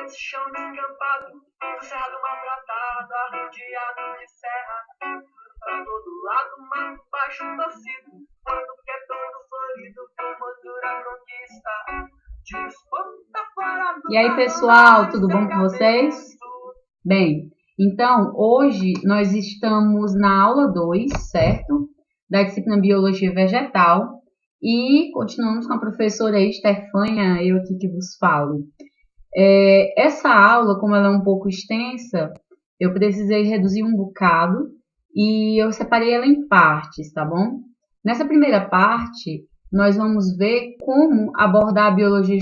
esse chão descampado, do cerrado maltratado, arrodeado de serra, pra todo lado, mato baixo torcido, quando quer todo florido, formosura conquista, desponta fora do. E aí, pessoal, tudo bom com vocês? Bem, então, hoje nós estamos na aula 2, certo? Da disciplina Biologia Vegetal. E continuamos com a professora Estefânia, eu aqui que vos falo. Essa aula, como ela é um pouco extensa, eu precisei reduzir um bocado e eu separei ela em partes, tá bom? Nessa primeira parte, nós vamos ver como abordar a biologia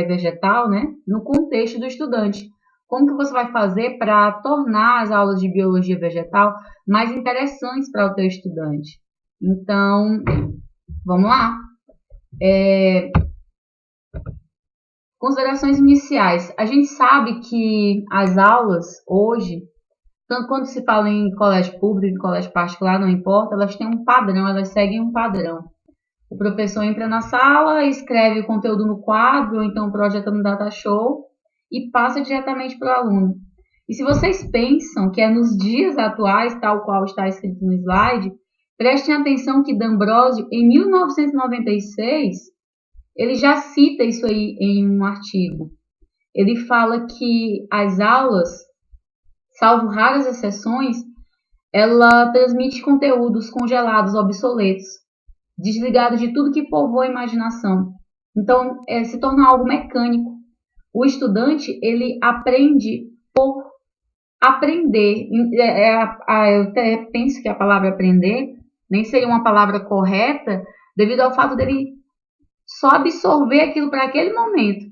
vegetal, né, no contexto do estudante. Como que você vai fazer para tornar as aulas de biologia vegetal mais interessantes para o teu estudante? Então, vamos lá. Considerações iniciais. A gente sabe que as aulas hoje, tanto quando se fala em colégio público, em colégio particular, não importa, elas têm um padrão, elas seguem um padrão. O professor entra na sala, escreve o conteúdo no quadro, ou então projeta no data show e passa diretamente para o aluno. E se vocês pensam que é nos dias atuais, tal qual está escrito no slide, prestem atenção que D'Ambrosio, em 1996, ele já cita isso aí em um artigo. Ele fala que as aulas, salvo raras exceções, ela transmite conteúdos congelados, obsoletos, desligados de tudo que povoa a imaginação. Então, se torna algo mecânico. O estudante, ele aprende por aprender. Eu até penso que a palavra aprender nem seria uma palavra correta, devido ao fato dele só absorver aquilo para aquele momento.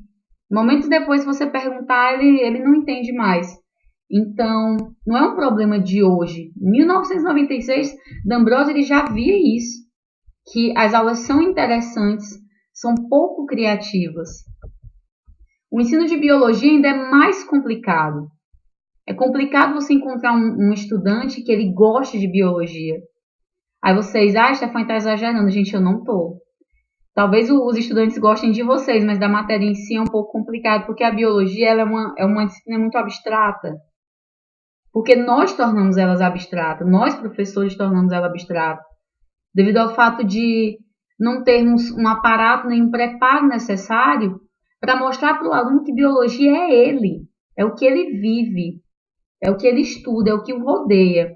Momentos depois, se você perguntar, ele não entende mais. Então, não é um problema de hoje. Em 1996, D'Ambrosio ele já via isso, que as aulas são interessantes, são pouco criativas. O ensino de biologia ainda é mais complicado. É complicado você encontrar um estudante que ele goste de biologia. Aí vocês, Stefania está exagerando. Gente, eu não estou. Talvez os estudantes gostem de vocês, mas da matéria em si é um pouco complicado, porque a biologia ela é uma disciplina muito abstrata. Porque nós tornamos elas abstratas, nós professores tornamos ela abstrata, devido ao fato de não termos um aparato nem um preparo necessário para mostrar para o aluno que biologia é ele, é o que ele vive, é o que ele estuda, é o que o rodeia.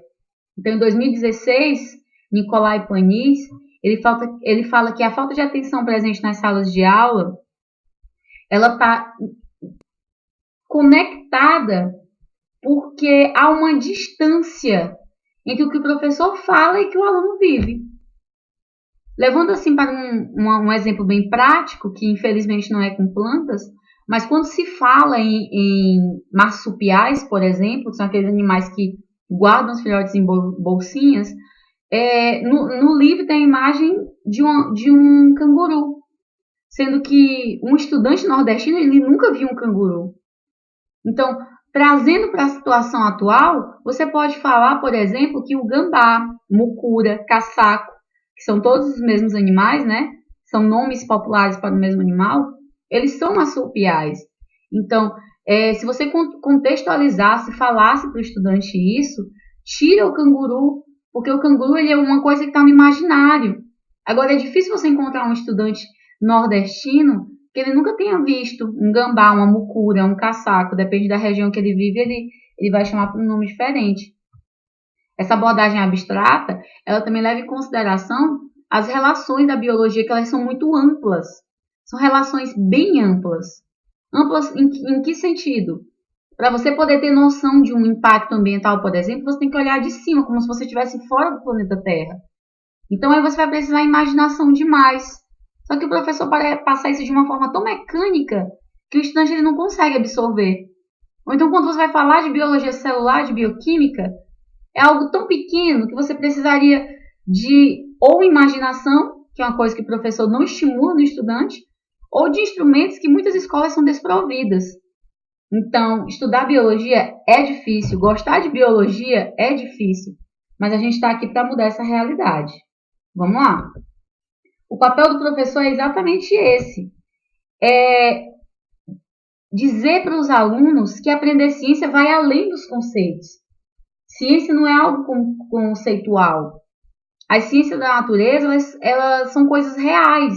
Então, em 2016, Nicolai Panis, ele fala que a falta de atenção presente nas salas de aula, ela está conectada porque há uma distância entre o que o professor fala e o que o aluno vive. Levando assim para um exemplo bem prático, que infelizmente não é com plantas, mas quando se fala em marsupiais, por exemplo, que são aqueles animais que guardam os filhotes em bolsinhas, no livro tem a imagem de um canguru, sendo que um estudante nordestino ele nunca viu um canguru. Então, trazendo para a situação atual, você pode falar, por exemplo, que o gambá, mucura, caçaco, que são todos os mesmos animais, né? São nomes populares para o mesmo animal, eles são marsupiais. Então, se você contextualizasse, falasse para o estudante isso, tira o canguru, porque o canguru ele é uma coisa que está no imaginário. Agora, é difícil você encontrar um estudante nordestino que ele nunca tenha visto um gambá, uma mucura, um caçaco, depende da região que ele vive, ele vai chamar por um nome diferente. Essa abordagem abstrata, ela também leva em consideração as relações da biologia, que elas são muito amplas. São relações bem amplas. Amplas em que sentido? Para você poder ter noção de um impacto ambiental, por exemplo, você tem que olhar de cima, como se você estivesse fora do planeta Terra. Então, aí você vai precisar de imaginação demais. Só que o professor parece passar isso de uma forma tão mecânica que o estudante ele não consegue absorver. Ou então, quando você vai falar de biologia celular, de bioquímica, é algo tão pequeno que você precisaria de ou imaginação, que é uma coisa que o professor não estimula no estudante, ou de instrumentos que muitas escolas são desprovidas. Então, estudar biologia é difícil, gostar de biologia é difícil, mas a gente está aqui para mudar essa realidade. Vamos lá. O papel do professor é exatamente esse. dizer para os alunos que aprender ciência vai além dos conceitos. Ciência não é algo conceitual. As ciências da natureza, elas são coisas reais,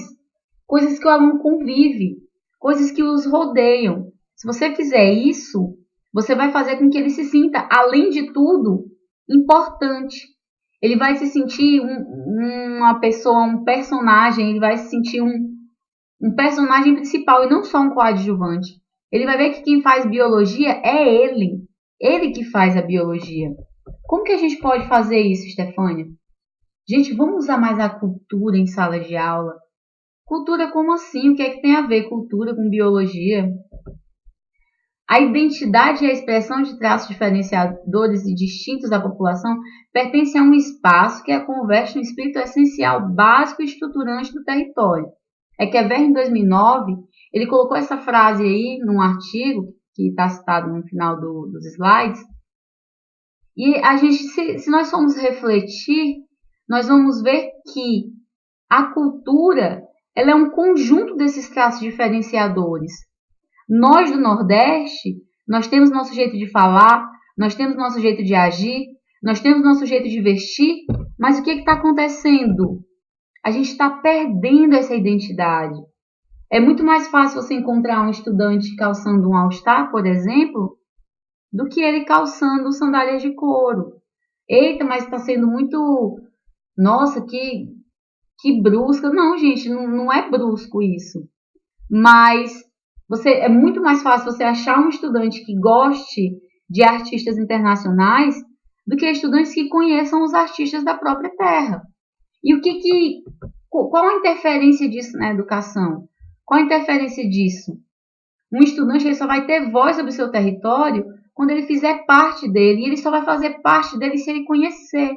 coisas que o aluno convive, coisas que os rodeiam. Se você fizer isso, você vai fazer com que ele se sinta, além de tudo, importante. Ele vai se sentir uma pessoa, um personagem, ele vai se sentir um personagem principal e não só um coadjuvante. Ele vai ver que quem faz biologia é ele que faz a biologia. Como que a gente pode fazer isso, Stefânia? Gente, vamos usar mais a cultura em sala de aula. Cultura como assim? O que é que tem a ver cultura com biologia? A identidade e a expressão de traços diferenciadores e distintos da população pertence a um espaço que a converte no espírito essencial, básico e estruturante do território. Ekever, em 2009, ele colocou essa frase aí num artigo, que está citado no final dos slides, e a gente, se nós formos refletir, nós vamos ver que a cultura ela é um conjunto desses traços diferenciadores. Nós do Nordeste, nós temos nosso jeito de falar, nós temos nosso jeito de agir, nós temos nosso jeito de vestir, mas o que está acontecendo? A gente está perdendo essa identidade. É muito mais fácil você encontrar um estudante calçando um All-Star, por exemplo, do que ele calçando sandálias de couro. Eita, mas está sendo muito... Nossa, que brusca. Não, gente, não é brusco isso. Mas é muito mais fácil você achar um estudante que goste de artistas internacionais do que estudantes que conheçam os artistas da própria terra. E qual a interferência disso na educação? Qual a interferência disso? Um estudante ele só vai ter voz sobre o seu território quando ele fizer parte dele. E ele só vai fazer parte dele se ele conhecer.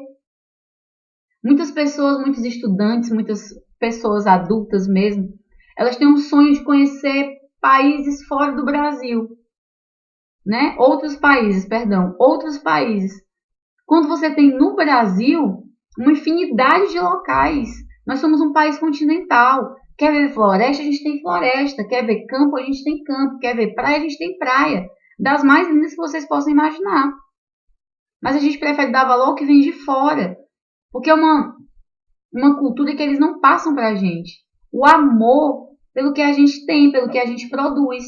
Muitas pessoas, muitos estudantes, muitas pessoas adultas mesmo, elas têm um sonho de conhecer países fora do Brasil, né? Outros países. Quando você tem no Brasil uma infinidade de locais, nós somos um país continental. Quer ver floresta? A gente tem floresta. Quer ver campo? A gente tem campo. Quer ver praia? A gente tem praia. Das mais lindas que vocês possam imaginar. Mas a gente prefere dar valor ao que vem de fora. Porque é uma cultura que eles não passam para a gente. O amor pelo que a gente tem, pelo que a gente produz.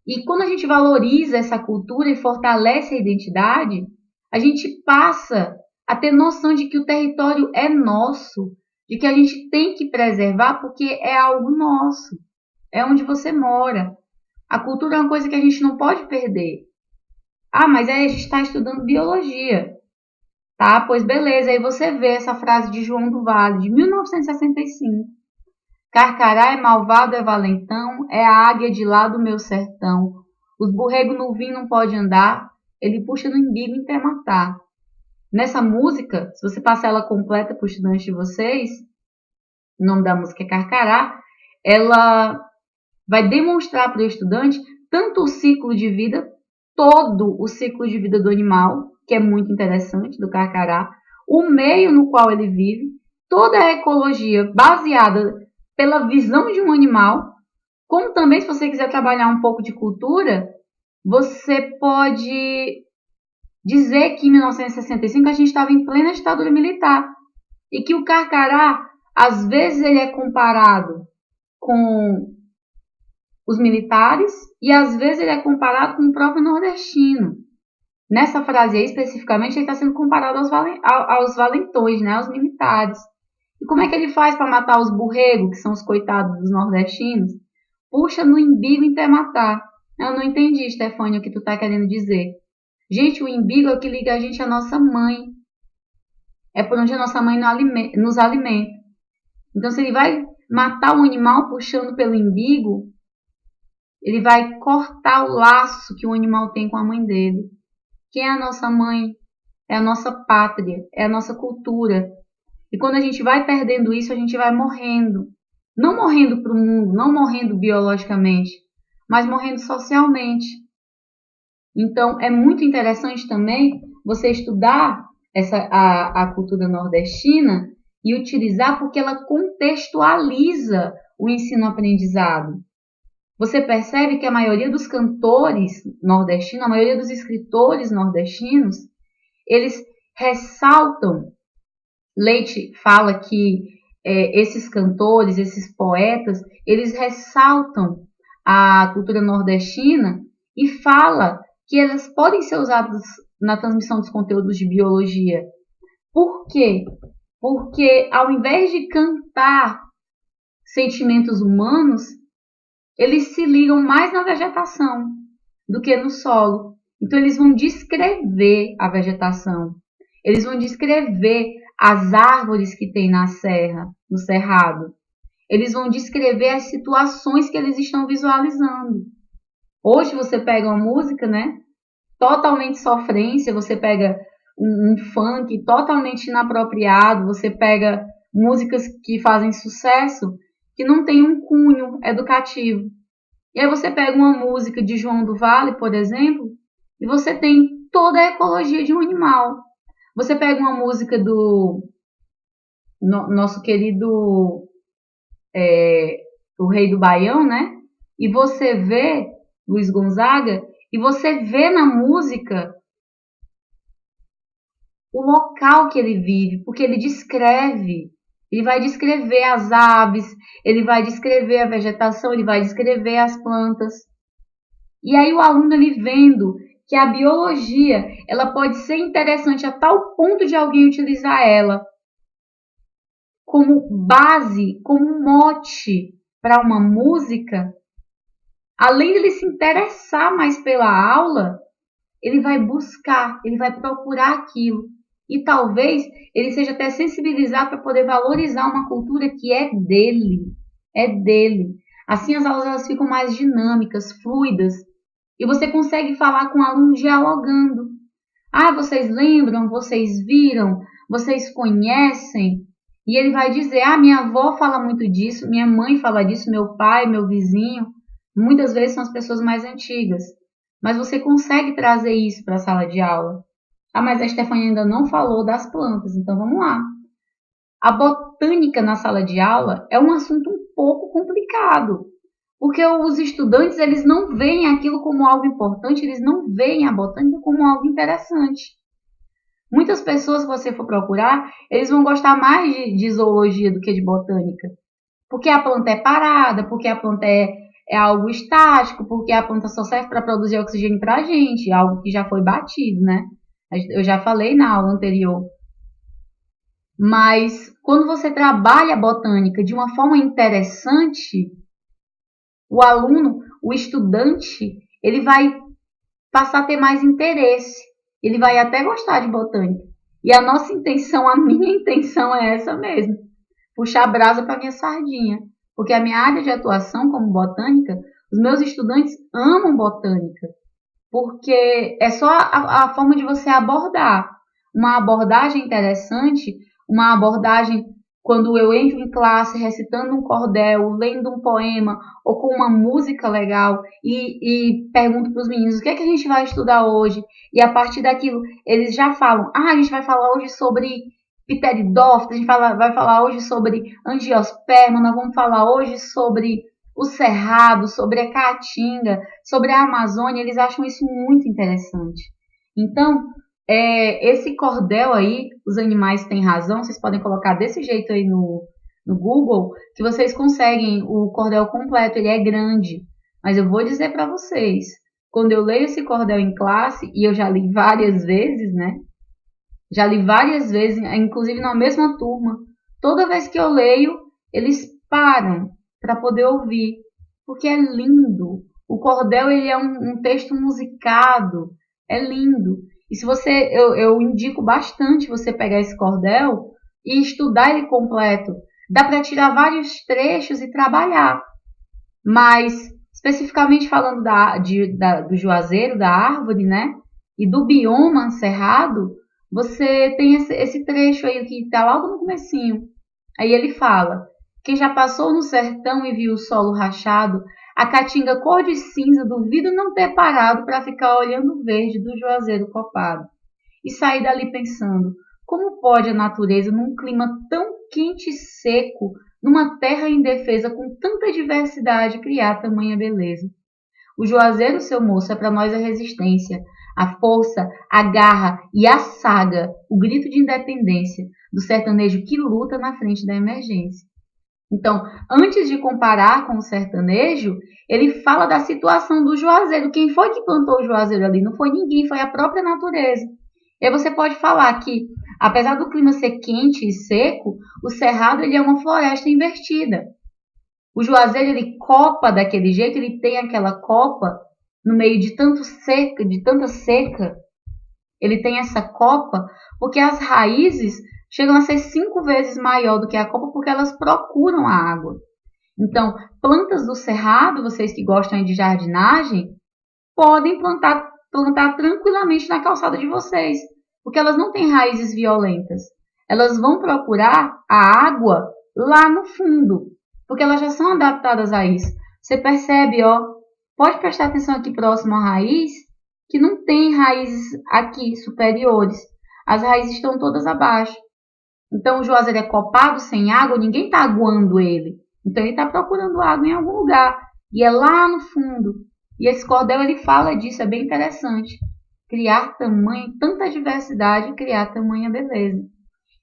E quando a gente valoriza essa cultura e fortalece a identidade, a gente passa a ter noção de que o território é nosso, de que a gente tem que preservar porque é algo nosso, é onde você mora. A cultura é uma coisa que a gente não pode perder. Ah, mas aí a gente está estudando biologia. Tá, pois beleza, aí você vê essa frase de João do Vale, de 1965. Carcará é malvado, é valentão, é a águia de lá do meu sertão. Os borregos no vinho não pode andar, ele puxa no embigo e quer matar. Nessa música, se você passar ela completa para o estudante de vocês, o nome da música é Carcará, ela vai demonstrar para o estudante tanto o ciclo de vida, todo o ciclo de vida do animal, que é muito interessante, do carcará, o meio no qual ele vive, toda a ecologia baseada pela visão de um animal, como também, se você quiser trabalhar um pouco de cultura, você pode dizer que em 1965 a gente estava em plena ditadura militar e que o carcará, às vezes, ele é comparado com os militares e às vezes ele é comparado com o próprio nordestino. Nessa frase aí, especificamente, ele está sendo comparado aos valentões, né, aos militares. E como é que ele faz para matar os borregos, que são os coitados dos nordestinos? Puxa no embigo e quer matar. Eu não entendi, Stefânia, o que tu está querendo dizer. Gente, o embigo é o que liga a gente à nossa mãe. É por onde a nossa mãe nos alimenta. Então, se ele vai matar o animal puxando pelo embigo, ele vai cortar o laço que o animal tem com a mãe dele. Quem é a nossa mãe? É a nossa pátria, é a nossa cultura. E quando a gente vai perdendo isso, a gente vai morrendo. Não morrendo para o mundo, não morrendo biologicamente, mas morrendo socialmente. Então, é muito interessante também você estudar a cultura nordestina e utilizar porque ela contextualiza o ensino-aprendizado. você percebe que a maioria dos cantores nordestinos, a maioria dos escritores nordestinos, eles ressaltam. Leite fala que esses cantores, esses poetas, eles ressaltam a cultura nordestina e fala que elas podem ser usadas na transmissão dos conteúdos de biologia. Por quê? Porque ao invés de cantar sentimentos humanos, eles se ligam mais na vegetação do que no solo. Então eles vão descrever a vegetação. Eles vão descrever as árvores que tem na serra, no cerrado. Eles vão descrever as situações que eles estão visualizando. Hoje você pega uma música, né, totalmente sofrência, você pega um funk totalmente inapropriado, você pega músicas que fazem sucesso que não tem um cunho educativo. E aí você pega uma música de João do Vale, por exemplo, e você tem toda a ecologia de um animal. Você pega uma música do nosso querido o Rei do Baião, né? E você vê Luiz Gonzaga, e você vê na música o local que ele vive, porque ele descreve. Ele vai descrever as aves, ele vai descrever a vegetação, ele vai descrever as plantas. E aí o aluno ele vendo que a biologia ela pode ser interessante a tal ponto de alguém utilizar ela como base, como mote para uma música, além de ele se interessar mais pela aula, ele vai buscar, ele vai procurar aquilo. E talvez ele seja até sensibilizado para poder valorizar uma cultura que é dele. É dele. Assim as aulas elas ficam mais dinâmicas, fluidas. E você consegue falar com o aluno dialogando. Ah, vocês lembram? Vocês viram? Vocês conhecem? E ele vai dizer, minha avó fala muito disso, minha mãe fala disso, meu pai, meu vizinho. Muitas vezes são as pessoas mais antigas. Mas você consegue trazer isso para a sala de aula. Mas a Stefania ainda não falou das plantas, então vamos lá. A botânica na sala de aula é um assunto um pouco complicado, porque os estudantes eles não veem aquilo como algo importante, eles não veem a botânica como algo interessante. Muitas pessoas que você for procurar, eles vão gostar mais de zoologia do que de botânica, porque a planta é parada, porque a planta é algo estático, porque a planta só serve para produzir oxigênio para a gente, algo que já foi batido, né? Eu já falei na aula anterior. Mas quando você trabalha a botânica de uma forma interessante, o aluno, o estudante, ele vai passar a ter mais interesse. Ele vai até gostar de botânica. E a nossa intenção, a minha intenção é essa mesmo. Puxar brasa para minha sardinha. Porque a minha área de atuação como botânica, os meus estudantes amam botânica. Porque é só a forma de você abordar. Uma abordagem interessante, uma abordagem quando eu entro em classe recitando um cordel, lendo um poema ou com uma música legal e pergunto para os meninos o que é que a gente vai estudar hoje. E a partir daquilo eles já falam, a gente vai falar hoje sobre pteridófitos, a gente vai falar hoje sobre angiosperma, nós vamos falar hoje sobre o Cerrado, sobre a Caatinga, sobre a Amazônia, eles acham isso muito interessante. Então, esse cordel aí, Os Animais Têm Razão, vocês podem colocar desse jeito aí no Google, que vocês conseguem o cordel completo, ele é grande. Mas eu vou dizer para vocês, quando eu leio esse cordel em classe, e eu já li várias vezes, né? Já li várias vezes, inclusive na mesma turma, toda vez que eu leio, eles param para poder ouvir, porque é lindo. O cordel ele é um texto musicado, é lindo. E se você, eu indico bastante você pegar esse cordel e estudar ele completo. Dá para tirar vários trechos e trabalhar. Mas, especificamente falando do juazeiro, da árvore, né? E do bioma cerrado, você tem esse trecho aí que está logo no comecinho. Aí ele fala: quem já passou no sertão e viu o solo rachado, a caatinga cor de cinza, duvido não ter parado para ficar olhando o verde do juazeiro copado. E sair dali pensando, como pode a natureza, num clima tão quente e seco, numa terra indefesa com tanta diversidade, criar tamanha beleza. O juazeiro, seu moço, é para nós a resistência, a força, a garra e a saga, o grito de independência do sertanejo que luta na frente da emergência. Então, antes de comparar com o sertanejo, ele fala da situação do juazeiro. Quem foi que plantou o juazeiro ali? Não foi ninguém, foi a própria natureza. E aí você pode falar que, apesar do clima ser quente e seco, o cerrado ele é uma floresta invertida. O juazeiro ele copa daquele jeito, ele tem aquela copa no meio de tanta seca, ele tem essa copa porque as raízes chegam a ser 5 vezes maior do que a copa porque elas procuram a água. Então, plantas do cerrado, vocês que gostam de jardinagem, podem plantar tranquilamente na calçada de vocês, porque elas não têm raízes violentas. Elas vão procurar a água lá no fundo, porque elas já são adaptadas a isso. Você percebe, pode prestar atenção aqui próximo à raiz, que não tem raízes aqui superiores. As raízes estão todas abaixo. Então, o juazeiro é copado sem água, ninguém está aguando ele. Então, ele está procurando água em algum lugar. E é lá no fundo. E esse cordel, ele fala disso, é bem interessante. Criar tanta diversidade, criar tamanha beleza.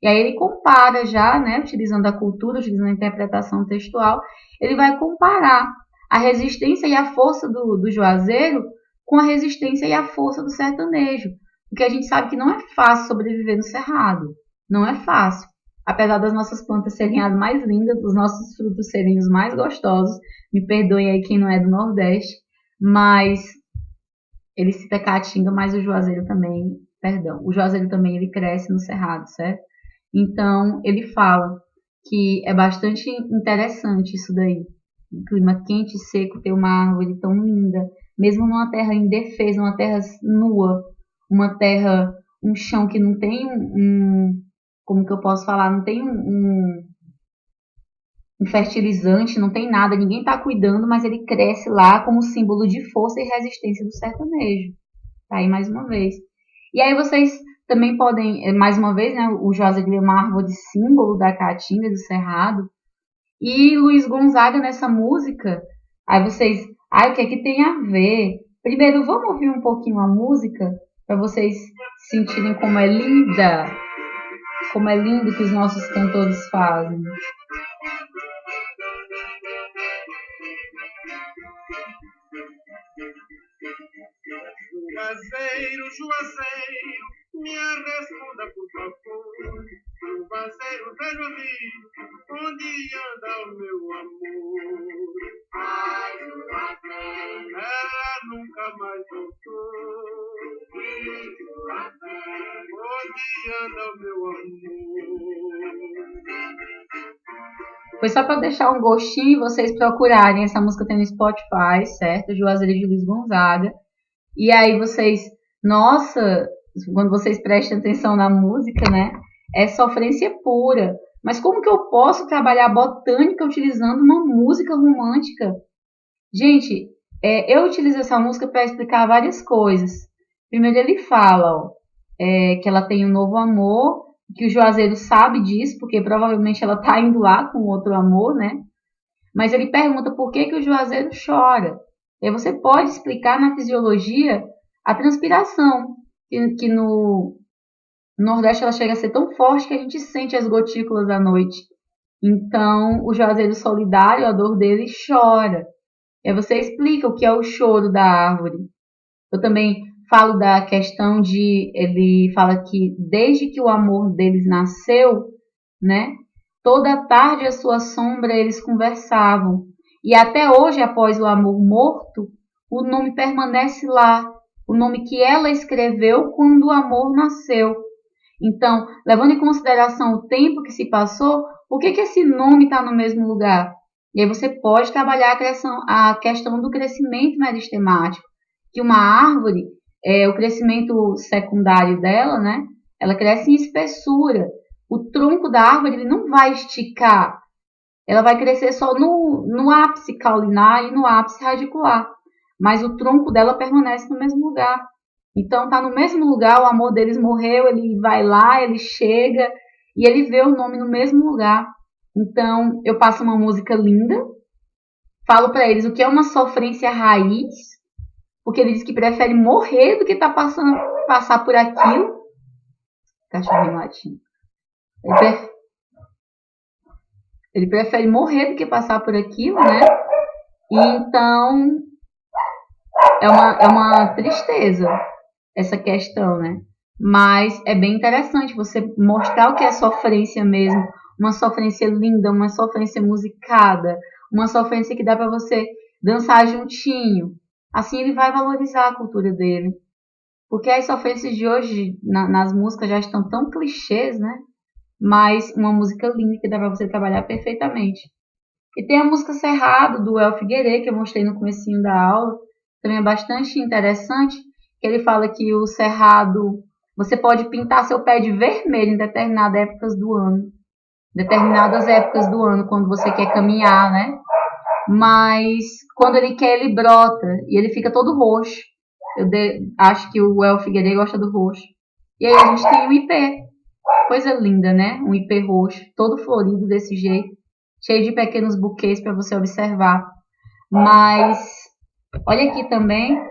E aí ele compara já, né, utilizando a cultura, utilizando a interpretação textual, ele vai comparar a resistência e a força do juazeiro com a resistência e a força do sertanejo. Porque a gente sabe que não é fácil sobreviver no cerrado. Não é fácil. Apesar das nossas plantas serem as mais lindas, dos nossos frutos serem os mais gostosos, me perdoem aí quem não é do Nordeste, mas ele cita Caatinga, mas o juazeiro também, o juazeiro também ele cresce no cerrado, certo? Então, ele fala que é bastante interessante isso daí. Um clima quente e seco, ter uma árvore tão linda, mesmo numa terra indefesa, uma terra nua, uma terra, um chão que não tem como que eu posso falar, não tem um fertilizante, não tem nada, ninguém está cuidando, mas ele cresce lá como símbolo de força e resistência do sertanejo. Tá aí mais uma vez. E aí vocês também podem, mais uma vez, né, o juazeiro é uma árvore de símbolo da caatinga, do cerrado. E Luiz Gonzaga nessa música, aí vocês, o que é que tem a ver? Primeiro, vamos ouvir um pouquinho a música, para vocês sentirem como é linda, como é lindo que os nossos cantores fazem. Juazeiro, Juazeiro, me responda por favor. Juazeiro, velho amigo, onde anda o meu amor? Ai, Juazeiro, ela nunca mais voltou. Juazeiro, onde anda o meu amor? Foi só para deixar um gostinho e vocês procurarem. Essa música tem no Spotify, certo? Juazeiro de Luiz Gonzaga. E aí vocês, nossa, quando vocês prestem atenção na música, né? É sofrência pura. Mas como que eu posso trabalhar botânica utilizando uma música romântica? Gente, eu utilizo essa música para explicar várias coisas. Primeiro ele fala, que ela tem um novo amor, que o juazeiro sabe disso, porque provavelmente ela está indo lá com outro amor, né? Mas ele pergunta por que o juazeiro chora. E aí você pode explicar na fisiologia a transpiração, que no Nordeste ela chega a ser tão forte que a gente sente as gotículas à noite. Então, o juazeiro solidário, a dor dele, chora. E aí você explica o que é o choro da árvore. Eu também falo da questão ele fala que desde que o amor deles nasceu, né, toda tarde a sua sombra eles conversavam. E até hoje, após o amor morto, o nome permanece lá, o nome que ela escreveu quando o amor nasceu. Então, levando em consideração o tempo que se passou, por que esse nome está no mesmo lugar? E aí você pode trabalhar a questão do crescimento meristemático, que uma árvore, o crescimento secundário dela, né, ela cresce em espessura. O tronco da árvore ele não vai esticar, ela vai crescer só no ápice caulinar e no ápice radicular, mas o tronco dela permanece no mesmo lugar. Então está no mesmo lugar, o amor deles morreu, ele vai lá, ele chega e ele vê o nome no mesmo lugar. Então, eu passo uma música linda, falo para eles o que é uma sofrência raiz, porque ele diz que prefere morrer do que passar por aquilo. Cachorrinho latindo. Ele prefere morrer do que passar por aquilo, né? E então, é uma tristeza essa questão, né? Mas é bem interessante você mostrar o que é sofrência mesmo, uma sofrência linda, uma sofrência musicada, uma sofrência que dá para você dançar juntinho. Assim ele vai valorizar a cultura dele. Porque as sofrências de hoje nas músicas já estão tão clichês, né? Mas uma música linda que dá para você trabalhar perfeitamente. E tem a música Cerrado, do El Figueiredo, que eu mostrei no comecinho da aula. Também é bastante interessante, que ele fala que o cerrado, você pode pintar seu pé de vermelho em determinadas épocas do ano. Determinadas épocas do ano, quando você quer caminhar, né? Mas quando ele quer, ele brota e ele fica todo roxo. Acho que o El Figueiredo gosta do roxo. E aí a gente tem o ipê. Coisa linda, né? Um ipê roxo, todo florido desse jeito. Cheio de pequenos buquês para você observar. Mas, olha aqui também.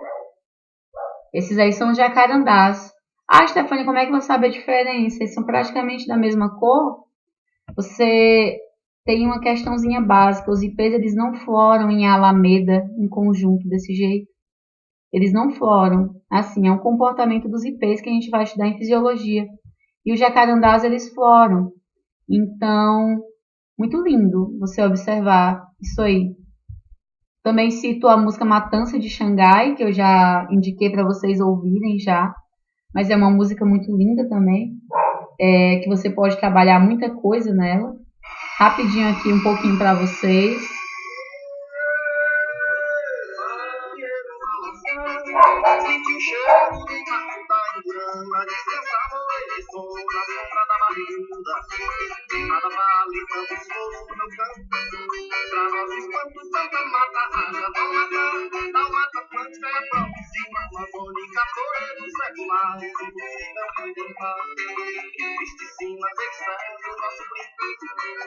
Esses aí são jacarandás. Ah, Stephanie, como é que você sabe a diferença? Eles são praticamente da mesma cor. Você tem uma questãozinha básica. Os ipês, eles não floram em alameda, em conjunto, desse jeito. Eles não floram. Assim, é um comportamento dos ipês que a gente vai estudar em fisiologia. E os jacarandás, eles floram. Então, muito lindo você observar isso aí. Também cito a música Matança de Xangai, que eu já indiquei para vocês ouvirem já. Mas é uma música muito linda também, que você pode trabalhar muita coisa nela. Rapidinho aqui um pouquinho para vocês. Senti o cheiro do mato da Imbrama, descansava o eleitor na sombra da barriga. Nada vale tanto esforço do meu campo, pra nosso espanto, tanta mata, haja dá uma atlântica é a própria cima, amazônica, floreiros seculares, impossível contemplar. Que triste cima, textando o nosso brinco,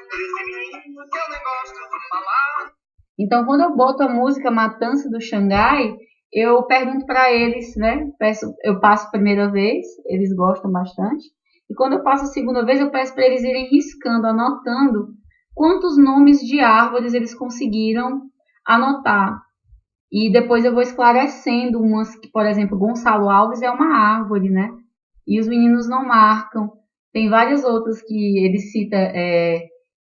13 meninos que eu nem gosto de falar. Então, quando eu boto a música Matança do Xangai, eu pergunto para eles, né? Eu passo a primeira vez, eles gostam bastante. E quando eu passo a segunda vez, eu peço para eles irem riscando, anotando quantos nomes de árvores eles conseguiram anotar. E depois eu vou esclarecendo umas que, por exemplo, Gonçalo Alves é uma árvore, né? E os meninos não marcam. Tem várias outras que ele cita,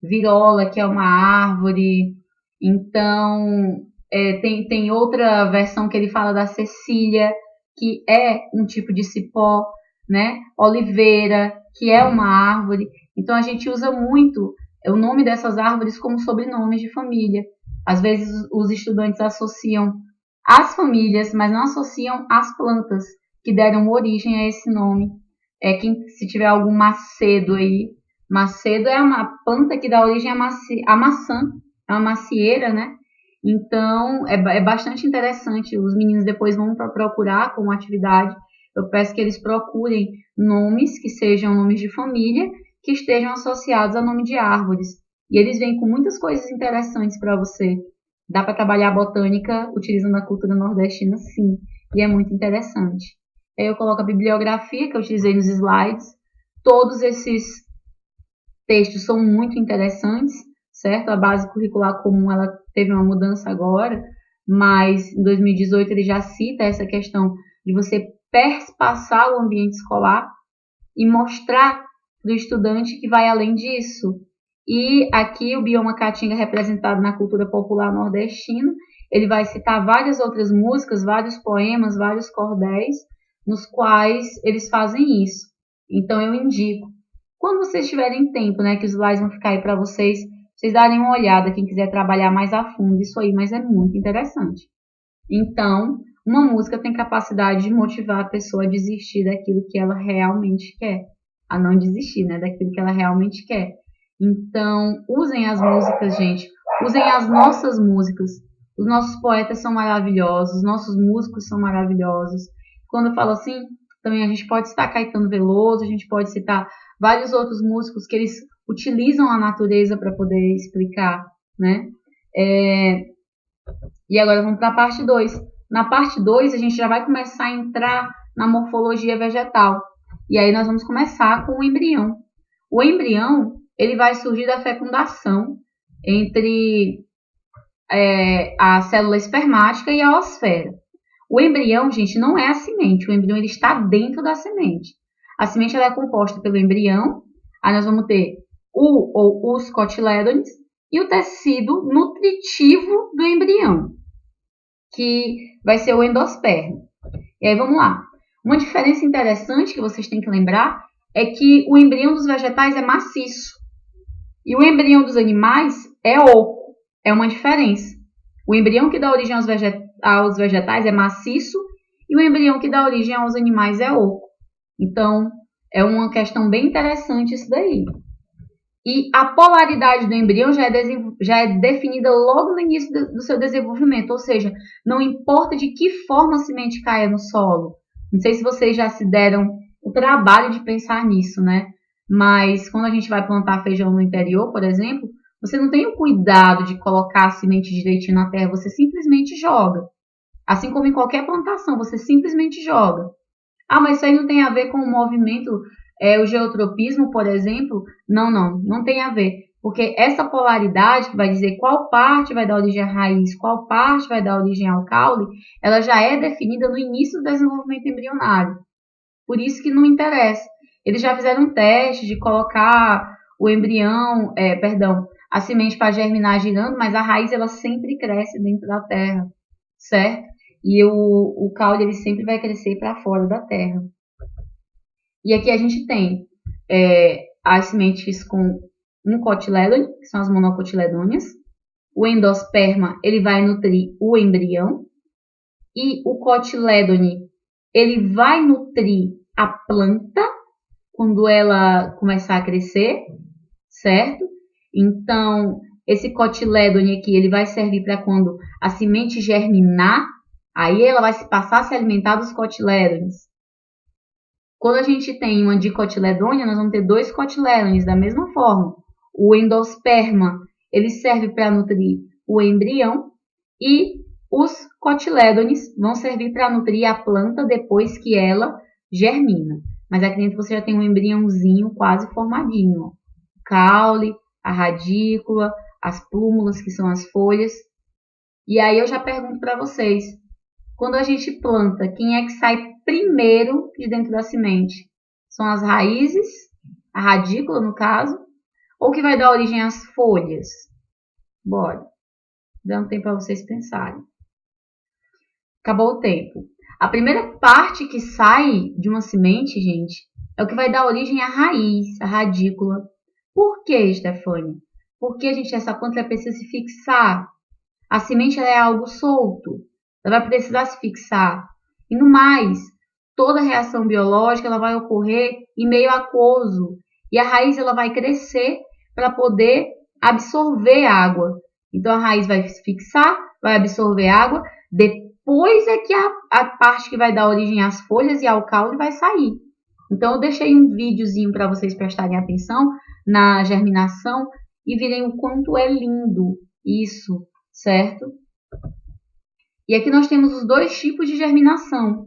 Virola, que é uma árvore. Então, tem outra versão que ele fala da Cecília, que é um tipo de cipó, né? Oliveira, que é uma árvore. Então, a gente usa muito o nome dessas árvores como sobrenomes de família. Às vezes, os estudantes associam as famílias, mas não associam as plantas que deram origem a esse nome. Se tiver algum Macedo aí, Macedo é uma planta que dá origem à maçã, é uma macieira, né? Então, é bastante interessante. Os meninos depois vão procurar como atividade. Eu peço que eles procurem nomes que sejam nomes de família, que estejam associados a nome de árvores. E eles vêm com muitas coisas interessantes para você. Dá para trabalhar a botânica utilizando a cultura nordestina, sim. E é muito interessante. Aí eu coloco a bibliografia que eu utilizei nos slides. Todos esses textos são muito interessantes, certo? A base curricular comum ela teve uma mudança agora, mas em 2018 ele já cita essa questão de você perspassar o ambiente escolar e mostrar para o estudante que vai além disso. E aqui o bioma caatinga representado na cultura popular nordestina, ele vai citar várias outras músicas, vários poemas, vários cordéis, nos quais eles fazem isso. Então eu indico. Quando vocês tiverem tempo, né, que os slides vão ficar aí para vocês darem uma olhada, quem quiser trabalhar mais a fundo isso aí, mas é muito interessante. Então, uma música tem capacidade de motivar a pessoa a desistir daquilo que ela realmente quer, a não desistir, né, daquilo que ela realmente quer. Então, usem as músicas, gente, usem as nossas músicas. Os nossos poetas são maravilhosos, os nossos músicos são maravilhosos. Quando eu falo assim, também a gente pode citar Caetano Veloso, a gente pode citar vários outros músicos que eles utilizam a natureza para poder explicar, né? E agora vamos para a parte 2. Na parte 2, a gente já vai começar a entrar na morfologia vegetal. E aí nós vamos começar com o embrião. O embrião, ele vai surgir da fecundação entre a célula espermática e a oosfera. O embrião, gente, não é a semente. O embrião ele está dentro da semente. A semente ela é composta pelo embrião. Aí nós vamos ter o ou os cotilédones e o tecido nutritivo do embrião, que vai ser o endosperma. E aí vamos lá. Uma diferença interessante que vocês têm que lembrar é que o embrião dos vegetais é maciço e o embrião dos animais é oco. É uma diferença. O embrião que dá origem aos vegetais é maciço e o embrião que dá origem aos animais é oco. Então, é uma questão bem interessante isso daí. E a polaridade do embrião já é definida logo no início do seu desenvolvimento, ou seja, não importa de que forma a semente caia no solo. Não sei se vocês já se deram o trabalho de pensar nisso, né? Mas quando a gente vai plantar feijão no interior, por exemplo, você não tem o cuidado de colocar a semente direitinho na terra, você simplesmente joga. Assim como em qualquer plantação, você simplesmente joga. Ah, mas isso aí não tem a ver com o movimento, o geotropismo, por exemplo? Não tem a ver. Porque essa polaridade, que vai dizer qual parte vai dar origem à raiz, qual parte vai dar origem ao caule, ela já é definida no início do desenvolvimento embrionário. Por isso que não interessa. Eles já fizeram um teste de colocar o embrião, a semente para germinar girando, mas a raiz ela sempre cresce dentro da terra, certo? E o caule ele sempre vai crescer para fora da terra. E aqui a gente tem as sementes com um cotilédone, que são as monocotiledôneas. O endosperma ele vai nutrir o embrião. E o cotilédone ele vai nutrir a planta quando ela começar a crescer, certo? Então, esse cotilédone aqui ele vai servir para quando a semente germinar, aí ela vai passar a se alimentar dos cotilédones. Quando a gente tem uma dicotiledônia, nós vamos ter 2 cotilédones da mesma forma. O endosperma ele serve para nutrir o embrião e os cotilédones vão servir para nutrir a planta depois que ela germina. Mas aqui dentro você já tem um embriãozinho quase formadinho. Ó. O caule, a radícula, as plúmulas, que são as folhas. E aí eu já pergunto para vocês, quando a gente planta, quem é que sai primeiro de dentro da semente? São as raízes, a radícula no caso, ou que vai dar origem às folhas? Bora, dando tempo para vocês pensarem. Acabou o tempo. A primeira parte que sai de uma semente, gente, é o que vai dar origem à raiz, à radícula. Por quê, Stefânia? Porque, gente, essa planta ela precisa se fixar. A semente ela é algo solto. Ela vai precisar se fixar. E no mais, toda reação biológica ela vai ocorrer em meio aquoso. E a raiz ela vai crescer para poder absorver água. Então, a raiz vai se fixar, vai absorver água. Depois é que a parte que vai dar origem às folhas e ao caule vai sair. Então, eu deixei um videozinho para vocês prestarem atenção na germinação e verem o quanto é lindo isso, certo? E aqui nós temos os 2 tipos de germinação.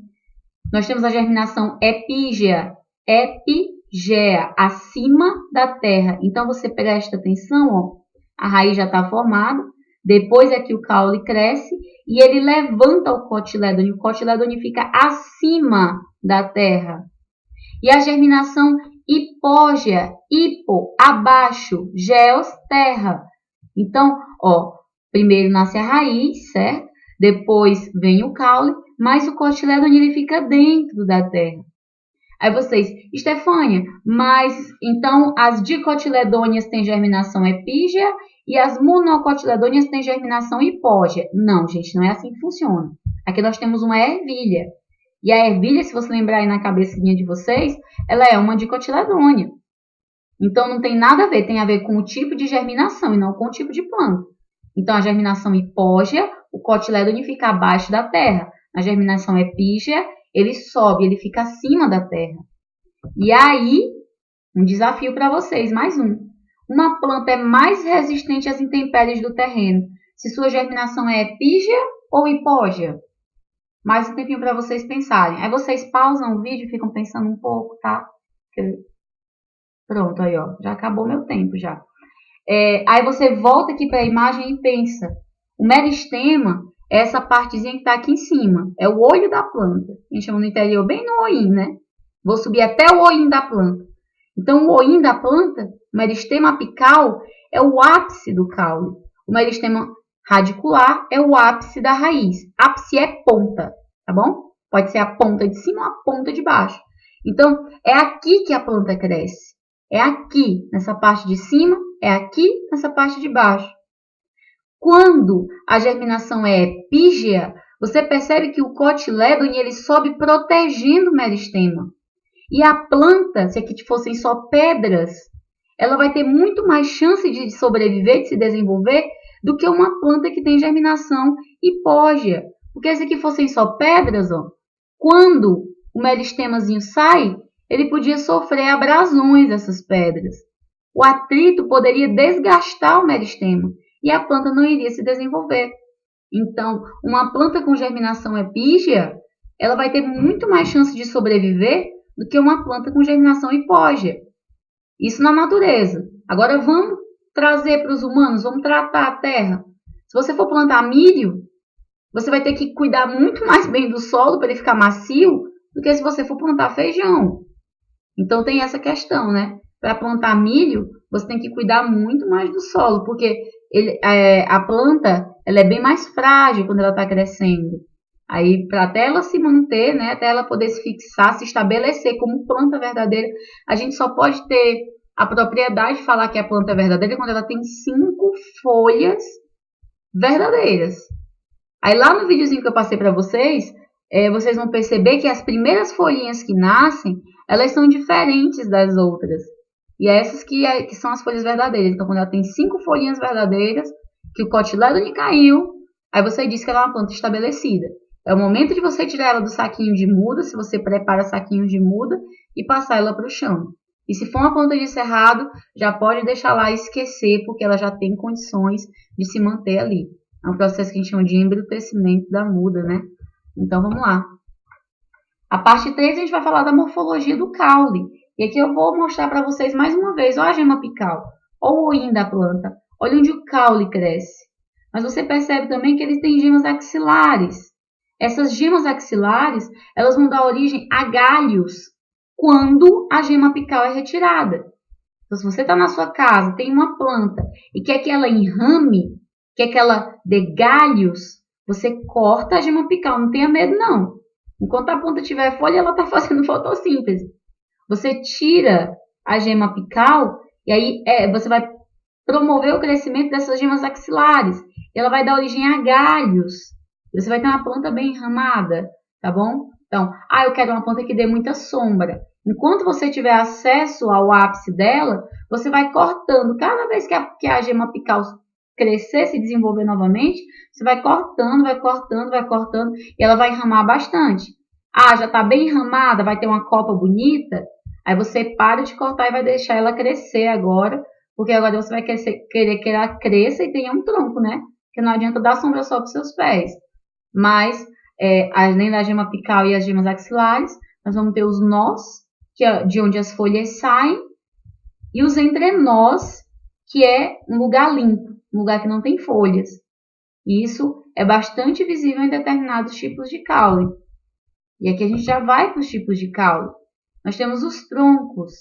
Nós temos a germinação epígea, acima da terra. Então, você presta atenção, ó, a raiz já está formada, depois é que o caule cresce e ele levanta o cotilédone fica acima da terra. E a germinação hipógea, abaixo, geos, terra. Então, ó, primeiro nasce a raiz, certo? Depois vem o caule, mas o cotilédone ele fica dentro da terra. Aí vocês, Stefânia, mas então as dicotiledôneas têm germinação epígea e as monocotiledôneas têm germinação hipógea. Não, gente, não é assim que funciona. Aqui nós temos uma ervilha. E a ervilha, se você lembrar aí na cabecinha de vocês, ela é uma dicotiledônea. Então não tem nada a ver, tem a ver com o tipo de germinação e não com o tipo de planta. Então a germinação hipógea, o cotilédone fica abaixo da terra. Na germinação epígea, ele sobe, ele fica acima da terra. E aí, um desafio para vocês, mais um. uma planta é mais resistente às intempéries do terreno? Se sua germinação é epígea ou hipógea? Mais um tempinho para vocês pensarem. Aí vocês pausam o vídeo e ficam pensando um pouco, tá? Pronto, aí ó, já acabou meu tempo já. Aí você volta aqui para a imagem e pensa. O meristema é essa partezinha que está aqui em cima. É o olho da planta. A gente chama no interior bem no olhinho, né? Vou subir até o olhinho da planta. Então, o olhinho da planta, o meristema apical, é o ápice do caule. O meristema radicular é o ápice da raiz. Ápice é ponta, tá bom? Pode ser a ponta de cima ou a ponta de baixo. Então, é aqui que a planta cresce. É aqui, nessa parte de cima, é aqui, nessa parte de baixo. Quando a germinação é epígea, você percebe que o cotilédone ele sobe protegendo o meristema. E a planta, se aqui fossem só pedras, ela vai ter muito mais chance de sobreviver, de se desenvolver, do que uma planta que tem germinação hipógea. Porque se aqui fossem só pedras, ó, quando o meristemazinho sai, ele podia sofrer abrasões dessas pedras. O atrito poderia desgastar o meristema e a planta não iria se desenvolver. Então, uma planta com germinação epígea, ela vai ter muito mais chance de sobreviver do que uma planta com germinação hipógea. Isso na natureza. Agora vamos trazer para os humanos, vamos tratar a terra. Se você for plantar milho, você vai ter que cuidar muito mais bem do solo para ele ficar macio do que se você for plantar feijão. Então tem essa questão, né? Para plantar milho, você tem que cuidar muito mais do solo, porque a planta ela é bem mais frágil quando ela está crescendo. Aí, para até ela se manter, né, até ela poder se fixar, se estabelecer como planta verdadeira, a gente só pode ter a propriedade de falar que a planta é verdadeira quando ela tem 5 folhas verdadeiras. Aí lá no videozinho que eu passei para vocês, vocês vão perceber que as primeiras folhinhas que nascem, elas são diferentes das outras. E é essas que são as folhas verdadeiras. Então, quando ela tem 5 folhinhas verdadeiras, que o cotilédone caiu, aí você diz que ela é uma planta estabelecida. É o momento de você tirar ela do saquinho de muda, se você prepara saquinhos de muda, e passar ela para o chão. E se for uma planta de cerrado, já pode deixar lá e esquecer, porque ela já tem condições de se manter ali. É um processo que a gente chama de embrutecimento da muda, né? Então, vamos lá. A parte 3, a gente vai falar da morfologia do caule. E aqui eu vou mostrar para vocês mais uma vez, ó a gema apical, ó o olhinho da planta, olha onde o caule cresce. Mas você percebe também que ele tem gemas axilares. Essas gemas axilares, elas vão dar origem a galhos quando a gema apical é retirada. Então, se você está na sua casa, tem uma planta e quer que ela enrame, quer que ela dê galhos, você corta a gema apical, não tenha medo não. Enquanto a planta tiver folha, ela está fazendo fotossíntese. Você tira a gema apical e aí você vai promover o crescimento dessas gemas axilares. E ela vai dar origem a galhos. Você vai ter uma planta bem enramada, tá bom? Então, eu quero uma planta que dê muita sombra. Enquanto você tiver acesso ao ápice dela, você vai cortando. Cada vez que a gema apical crescer, se desenvolver novamente, você vai cortando, vai cortando, vai cortando, e ela vai enramar bastante. Já está bem enramada, vai ter uma copa bonita, aí você para de cortar e vai deixar ela crescer agora, porque agora você vai querer que ela cresça e tenha um tronco, né? Porque não adianta dar sombra só para os seus pés. Mas, além da gema apical e as gemas axilares, nós vamos ter os nós, de onde as folhas saem, e os entrenós, que é um lugar limpo, um lugar que não tem folhas. E isso é bastante visível em determinados tipos de caule. E aqui a gente já vai para os tipos de caule. Nós temos os troncos.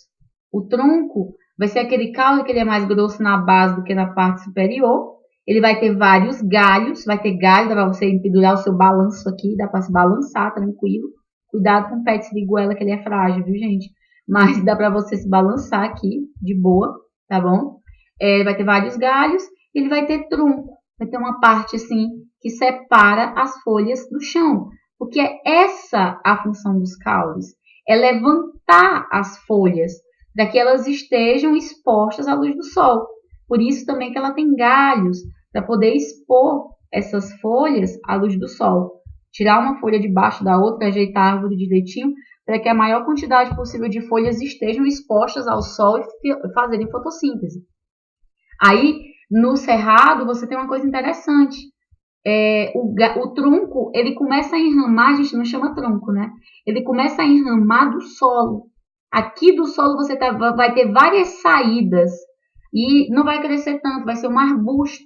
O tronco vai ser aquele caule que ele é mais grosso na base do que na parte superior. Ele vai ter vários galhos, vai ter galho, dá para você pendurar o seu balanço aqui, dá para se balançar tranquilo. Cuidado com o pé de siriguela, que ele é frágil, viu, gente? Mas dá para você se balançar aqui, de boa, tá bom? Ele vai ter vários galhos, ele vai ter tronco, vai ter uma parte assim que separa as folhas do chão. Porque é essa a função dos caules, é levantar as folhas para que elas estejam expostas à luz do sol. Por isso também que ela tem galhos, para poder expor essas folhas à luz do sol. Tirar uma folha debaixo da outra, ajeitar a árvore direitinho, para que a maior quantidade possível de folhas estejam expostas ao sol e fazerem fotossíntese. Aí, no cerrado, você tem uma coisa interessante. O tronco, ele começa a enramar, a gente não chama tronco, né? Ele começa a enramar do solo. Aqui do solo você vai ter várias saídas e não vai crescer tanto, vai ser um arbusto.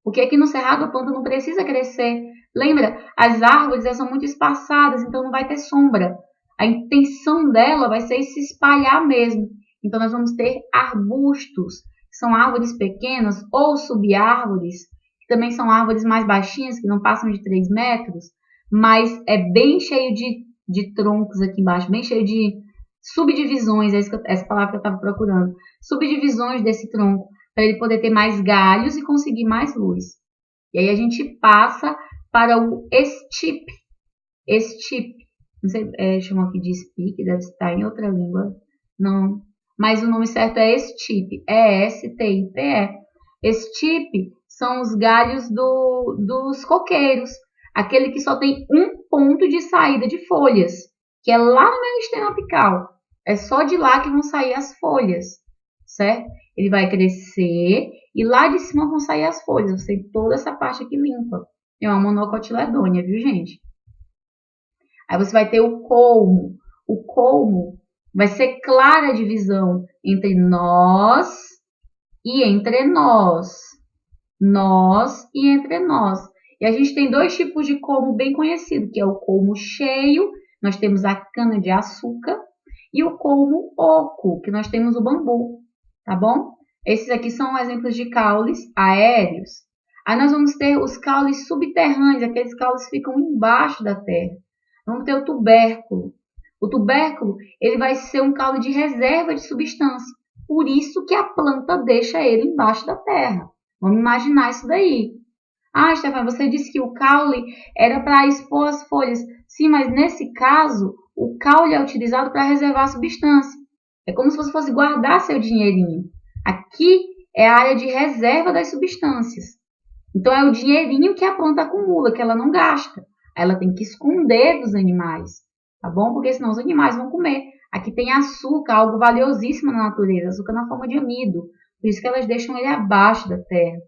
Porque aqui no cerrado a planta não precisa crescer. Lembra, as árvores são muito espaçadas, então não vai ter sombra. A intenção dela vai ser se espalhar mesmo. Então nós vamos ter arbustos, que são árvores pequenas, ou subárvores, que também são árvores mais baixinhas, que não passam de 3 metros, mas é bem cheio de troncos aqui embaixo, bem cheio de subdivisões, essa palavra que eu estava procurando, subdivisões desse tronco, para ele poder ter mais galhos e conseguir mais luz. E aí a gente passa para o estipe. Estipe. Não sei, chamam aqui de stipe, deve estar em outra língua. Não. Mas o nome certo é estipe. E-S-T-I-P-E. Estipe são os galhos dos coqueiros. Aquele que só tem um ponto de saída de folhas, que é lá no meristema apical. É só de lá que vão sair as folhas, certo? Ele vai crescer e lá de cima vão sair as folhas. Você tem toda essa parte aqui limpa. É uma monocotiledônia, viu, gente? Aí você vai ter o colmo. O colmo vai ser clara a divisão entre nós e entre nós. Nós e entre nós. E a gente tem 2 tipos de colmo bem conhecidos, que é o colmo cheio, nós temos a cana-de-açúcar, e o colmo oco, que nós temos o bambu, tá bom? Esses aqui são exemplos de caules aéreos. Aí nós vamos ter os caules subterrâneos, aqueles caules que ficam embaixo da terra. Vamos ter o tubérculo. O tubérculo, ele vai ser um caule de reserva de substância. Por isso que a planta deixa ele embaixo da terra. Vamos imaginar isso daí. Ah, Stefania, você disse que o caule era para expor as folhas. Sim, mas nesse caso, o caule é utilizado para reservar a substância. É como se você fosse guardar seu dinheirinho. Aqui é a área de reserva das substâncias. Então, é o dinheirinho que a planta acumula, que ela não gasta. Ela tem que esconder dos animais, tá bom? Porque senão os animais vão comer. Aqui tem açúcar, algo valiosíssimo na natureza, açúcar na forma de amido. Por isso que elas deixam ele abaixo da terra.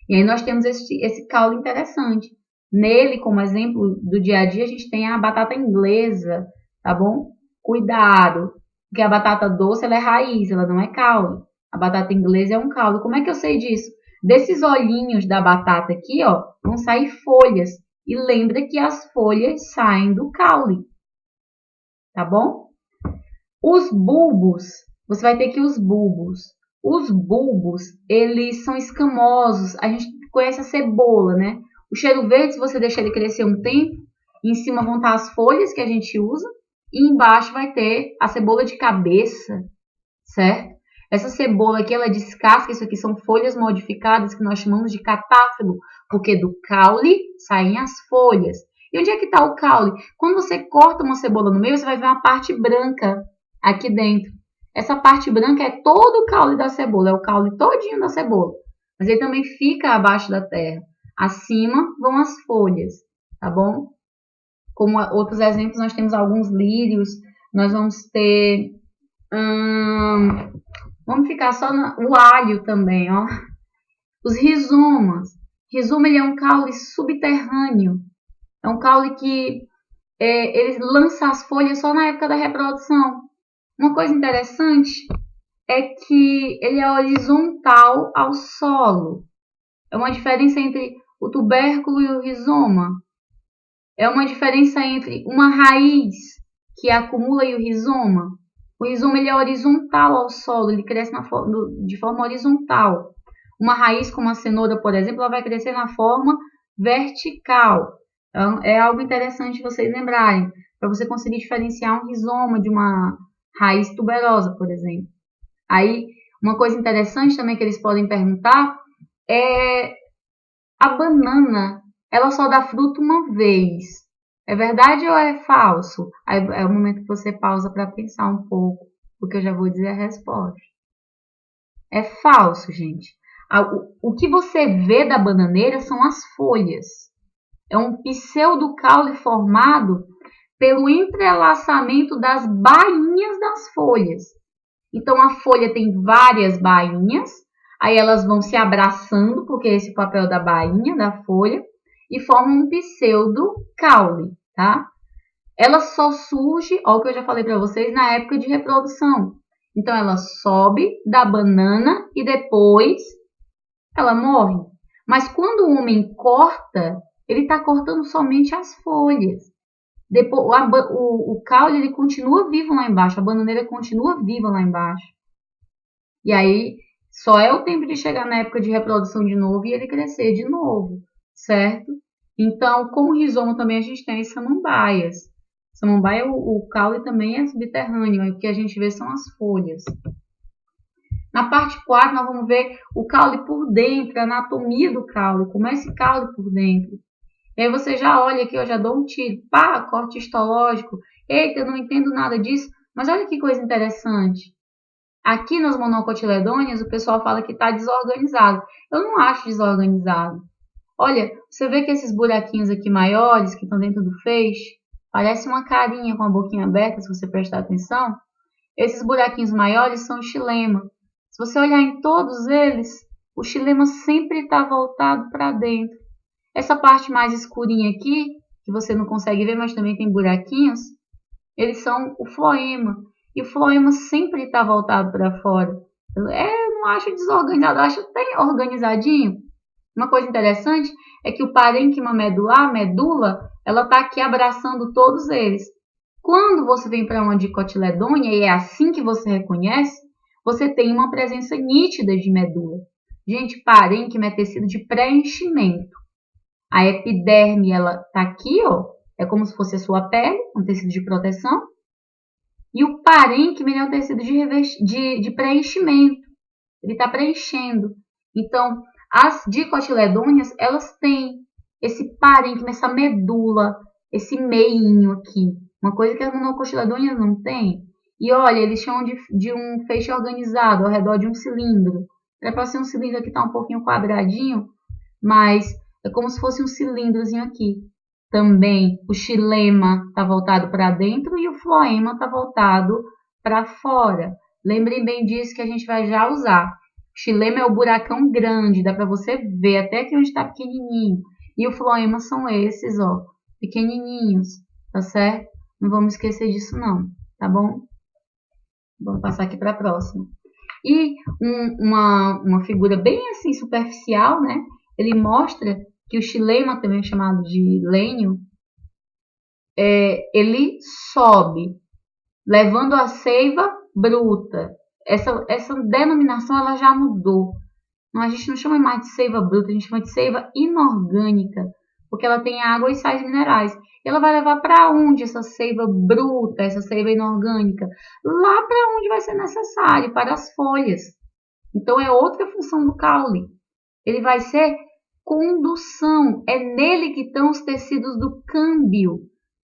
E aí nós temos esse caule interessante. Nele, como exemplo do dia a dia, a gente tem a batata inglesa, tá bom? Cuidado, porque a batata doce ela é raiz, ela não é caule. A batata inglesa é um caule. Como é que eu sei disso? Desses olhinhos da batata aqui, ó, vão sair folhas. E lembra que as folhas saem do caule, tá bom? Os bulbos, você vai ter que os bulbos, eles são escamosos. A gente conhece a cebola, né? O cheiro verde, se você deixar ele crescer um tempo, em cima vão estar as folhas que a gente usa e embaixo vai ter a cebola de cabeça, certo? Essa cebola aqui, ela descasca, isso aqui são folhas modificadas que nós chamamos de catáfilo, porque do caule saem as folhas. E onde é que está o caule? Quando você corta uma cebola no meio, você vai ver uma parte branca aqui dentro. Essa parte branca é todo o caule da cebola, é o caule todinho da cebola. Mas ele também fica abaixo da terra. Acima vão as folhas, tá bom? Como outros exemplos, nós temos alguns lírios, nós vamos ter... vamos ficar só no alho também, ó. Os rizomas. Rizoma ele é um caule subterrâneo. É um caule que ele lança as folhas só na época da reprodução. Uma coisa interessante é que ele é horizontal ao solo. É uma diferença entre o tubérculo e o rizoma. É uma diferença entre uma raiz que acumula e o rizoma. O rizoma ele é horizontal ao solo, ele cresce de forma horizontal. Uma raiz como a cenoura, por exemplo, ela vai crescer na forma vertical. Então, é algo interessante vocês lembrarem, para você conseguir diferenciar um rizoma de uma raiz tuberosa, por exemplo. Aí, uma coisa interessante também que eles podem perguntar é a banana, ela só dá fruto uma vez. É verdade ou é falso? Aí é o momento que você pausa para pensar um pouco, porque eu já vou dizer a resposta. É falso, gente. O que você vê da bananeira são as folhas. É um pseudocaule formado pelo entrelaçamento das bainhas das folhas. Então, a folha tem várias bainhas, Aí elas vão se abraçando, porque esse é o papel da bainha, da folha, e formam um pseudo caule, tá? Ela só surge, ó, o que eu já falei para vocês, na época de reprodução. Então ela sobe da banana e depois ela morre. Mas quando o homem corta, ele está cortando somente as folhas. Depois, o caule ele continua vivo lá embaixo, a bananeira continua viva lá embaixo. E aí só é o tempo de chegar na época de reprodução de novo e ele crescer de novo, certo? Então, como rizoma também a gente tem as samambaias. Samambaia, o caule também é subterrâneo, o que a gente vê são as folhas. Na parte 4, nós vamos ver o caule por dentro, a anatomia do caule, como é esse caule por dentro. E aí você já olha aqui, eu já dou um tiro, pá, corte histológico. Eita, eu não entendo nada disso, mas olha que coisa interessante. Aqui nas monocotiledôneas, o pessoal fala que está desorganizado. Eu não acho desorganizado. Olha, você vê que esses buraquinhos aqui maiores, que estão dentro do feixe, parece uma carinha com a boquinha aberta, se você prestar atenção. Esses buraquinhos maiores são o xilema. Se você olhar em todos eles, o xilema sempre está voltado para dentro. Essa parte mais escurinha aqui, que você não consegue ver, mas também tem buraquinhos, eles são o floema. E o floema sempre está voltado para fora. Eu não acho desorganizado, eu acho até organizadinho. Uma coisa interessante é que o parênquima medular, a medula, ela está aqui abraçando todos eles. Quando você vem para uma dicotiledônia, e é assim que você reconhece, você tem uma presença nítida de medula. Gente, parênquima é tecido de preenchimento. A epiderme, ela está aqui, ó, é como se fosse a sua pele, um tecido de proteção. E o parênquima é um tecido de preenchimento. Ele está preenchendo. Então, as dicotiledôneas, elas têm esse parênquima, essa medula, esse meinho aqui. Uma coisa que as monocotiledôneas não têm. E olha, eles chamam de um feixe organizado ao redor de um cilindro. É para ser um cilindro aqui, está um pouquinho quadradinho, mas é como se fosse um cilindrozinho aqui. Também o xilema está voltado para dentro e o floema está voltado para fora. Lembrem bem disso que a gente vai já usar. O xilema é o buracão grande, dá para você ver até aqui onde está pequenininho. E o floema são esses, ó, pequenininhos, tá certo? Não vamos esquecer disso não, tá bom? Vamos passar aqui para a próxima. E uma figura bem assim superficial, né? Ele mostra que o xilema, também chamado de lênio, ele sobe, levando a seiva bruta. Essa denominação ela já mudou. A gente não chama mais de seiva bruta, a gente chama de seiva inorgânica, porque ela tem água e sais minerais. Ela vai levar para onde essa seiva bruta, essa seiva inorgânica? Lá para onde vai ser necessário, para as folhas. Então é outra função do caule. Ele vai ser condução, é nele que estão os tecidos do câmbio.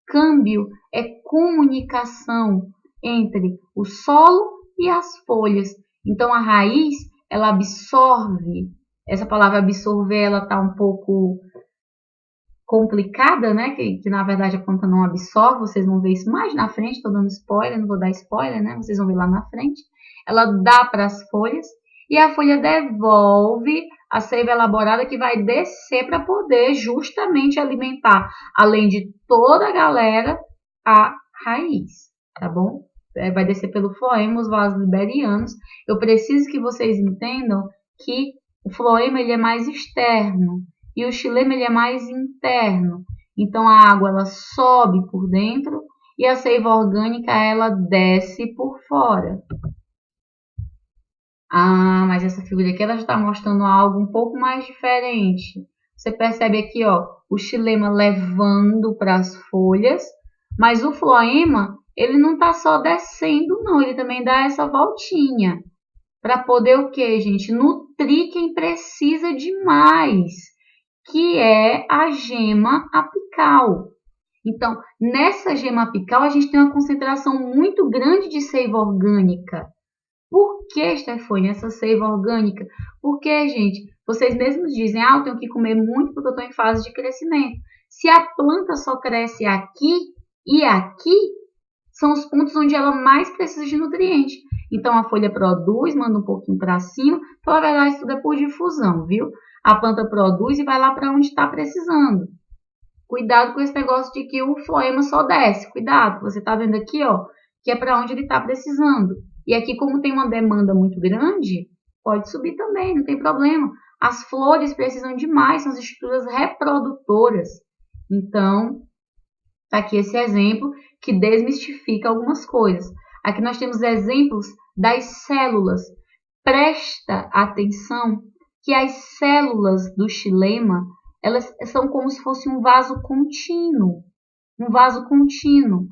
Câmbio é comunicação entre o solo e as folhas. Então a raiz, ela absorve. Essa palavra absorver, ela está um pouco complicada, né? Que na verdade a planta não absorve. Vocês vão ver isso mais na frente. Estou dando spoiler, não vou dar spoiler, né? Vocês vão ver lá na frente. Ela dá para as folhas e a folha devolve a seiva elaborada que vai descer para poder justamente alimentar, além de toda a galera, a raiz, tá bom? Vai descer pelo floema, os vasos liberianos. Eu preciso que vocês entendam que o floema ele é mais externo e o xilema ele é mais interno. Então a água ela sobe por dentro e a seiva orgânica ela desce por fora. Ah, mas essa figura aqui ela já está mostrando algo um pouco mais diferente. Você percebe aqui, ó, o xilema levando para as folhas, mas o floema ele não está só descendo, não. Ele também dá essa voltinha para poder o quê, gente? Nutrir quem precisa de mais, que é a gema apical. Então, nessa gema apical, a gente tem uma concentração muito grande de seiva orgânica. Por que, Stefânia, essa seiva orgânica? Porque, gente, vocês mesmos dizem, eu tenho que comer muito porque eu estou em fase de crescimento. Se a planta só cresce aqui e aqui, são os pontos onde ela mais precisa de nutriente. Então, a folha produz, manda um pouquinho para cima. Então, na verdade, tudo é por difusão, viu? A planta produz e vai lá para onde está precisando. Cuidado com esse negócio de que o floema só desce. Cuidado, você está vendo aqui, ó, que é para onde ele está precisando. E aqui, como tem uma demanda muito grande, pode subir também, não tem problema. As flores precisam de mais, são as estruturas reprodutoras. Então, tá aqui esse exemplo que desmistifica algumas coisas. Aqui nós temos exemplos das células. Presta atenção que as células do xilema, elas são como se fosse um vaso contínuo. Um vaso contínuo.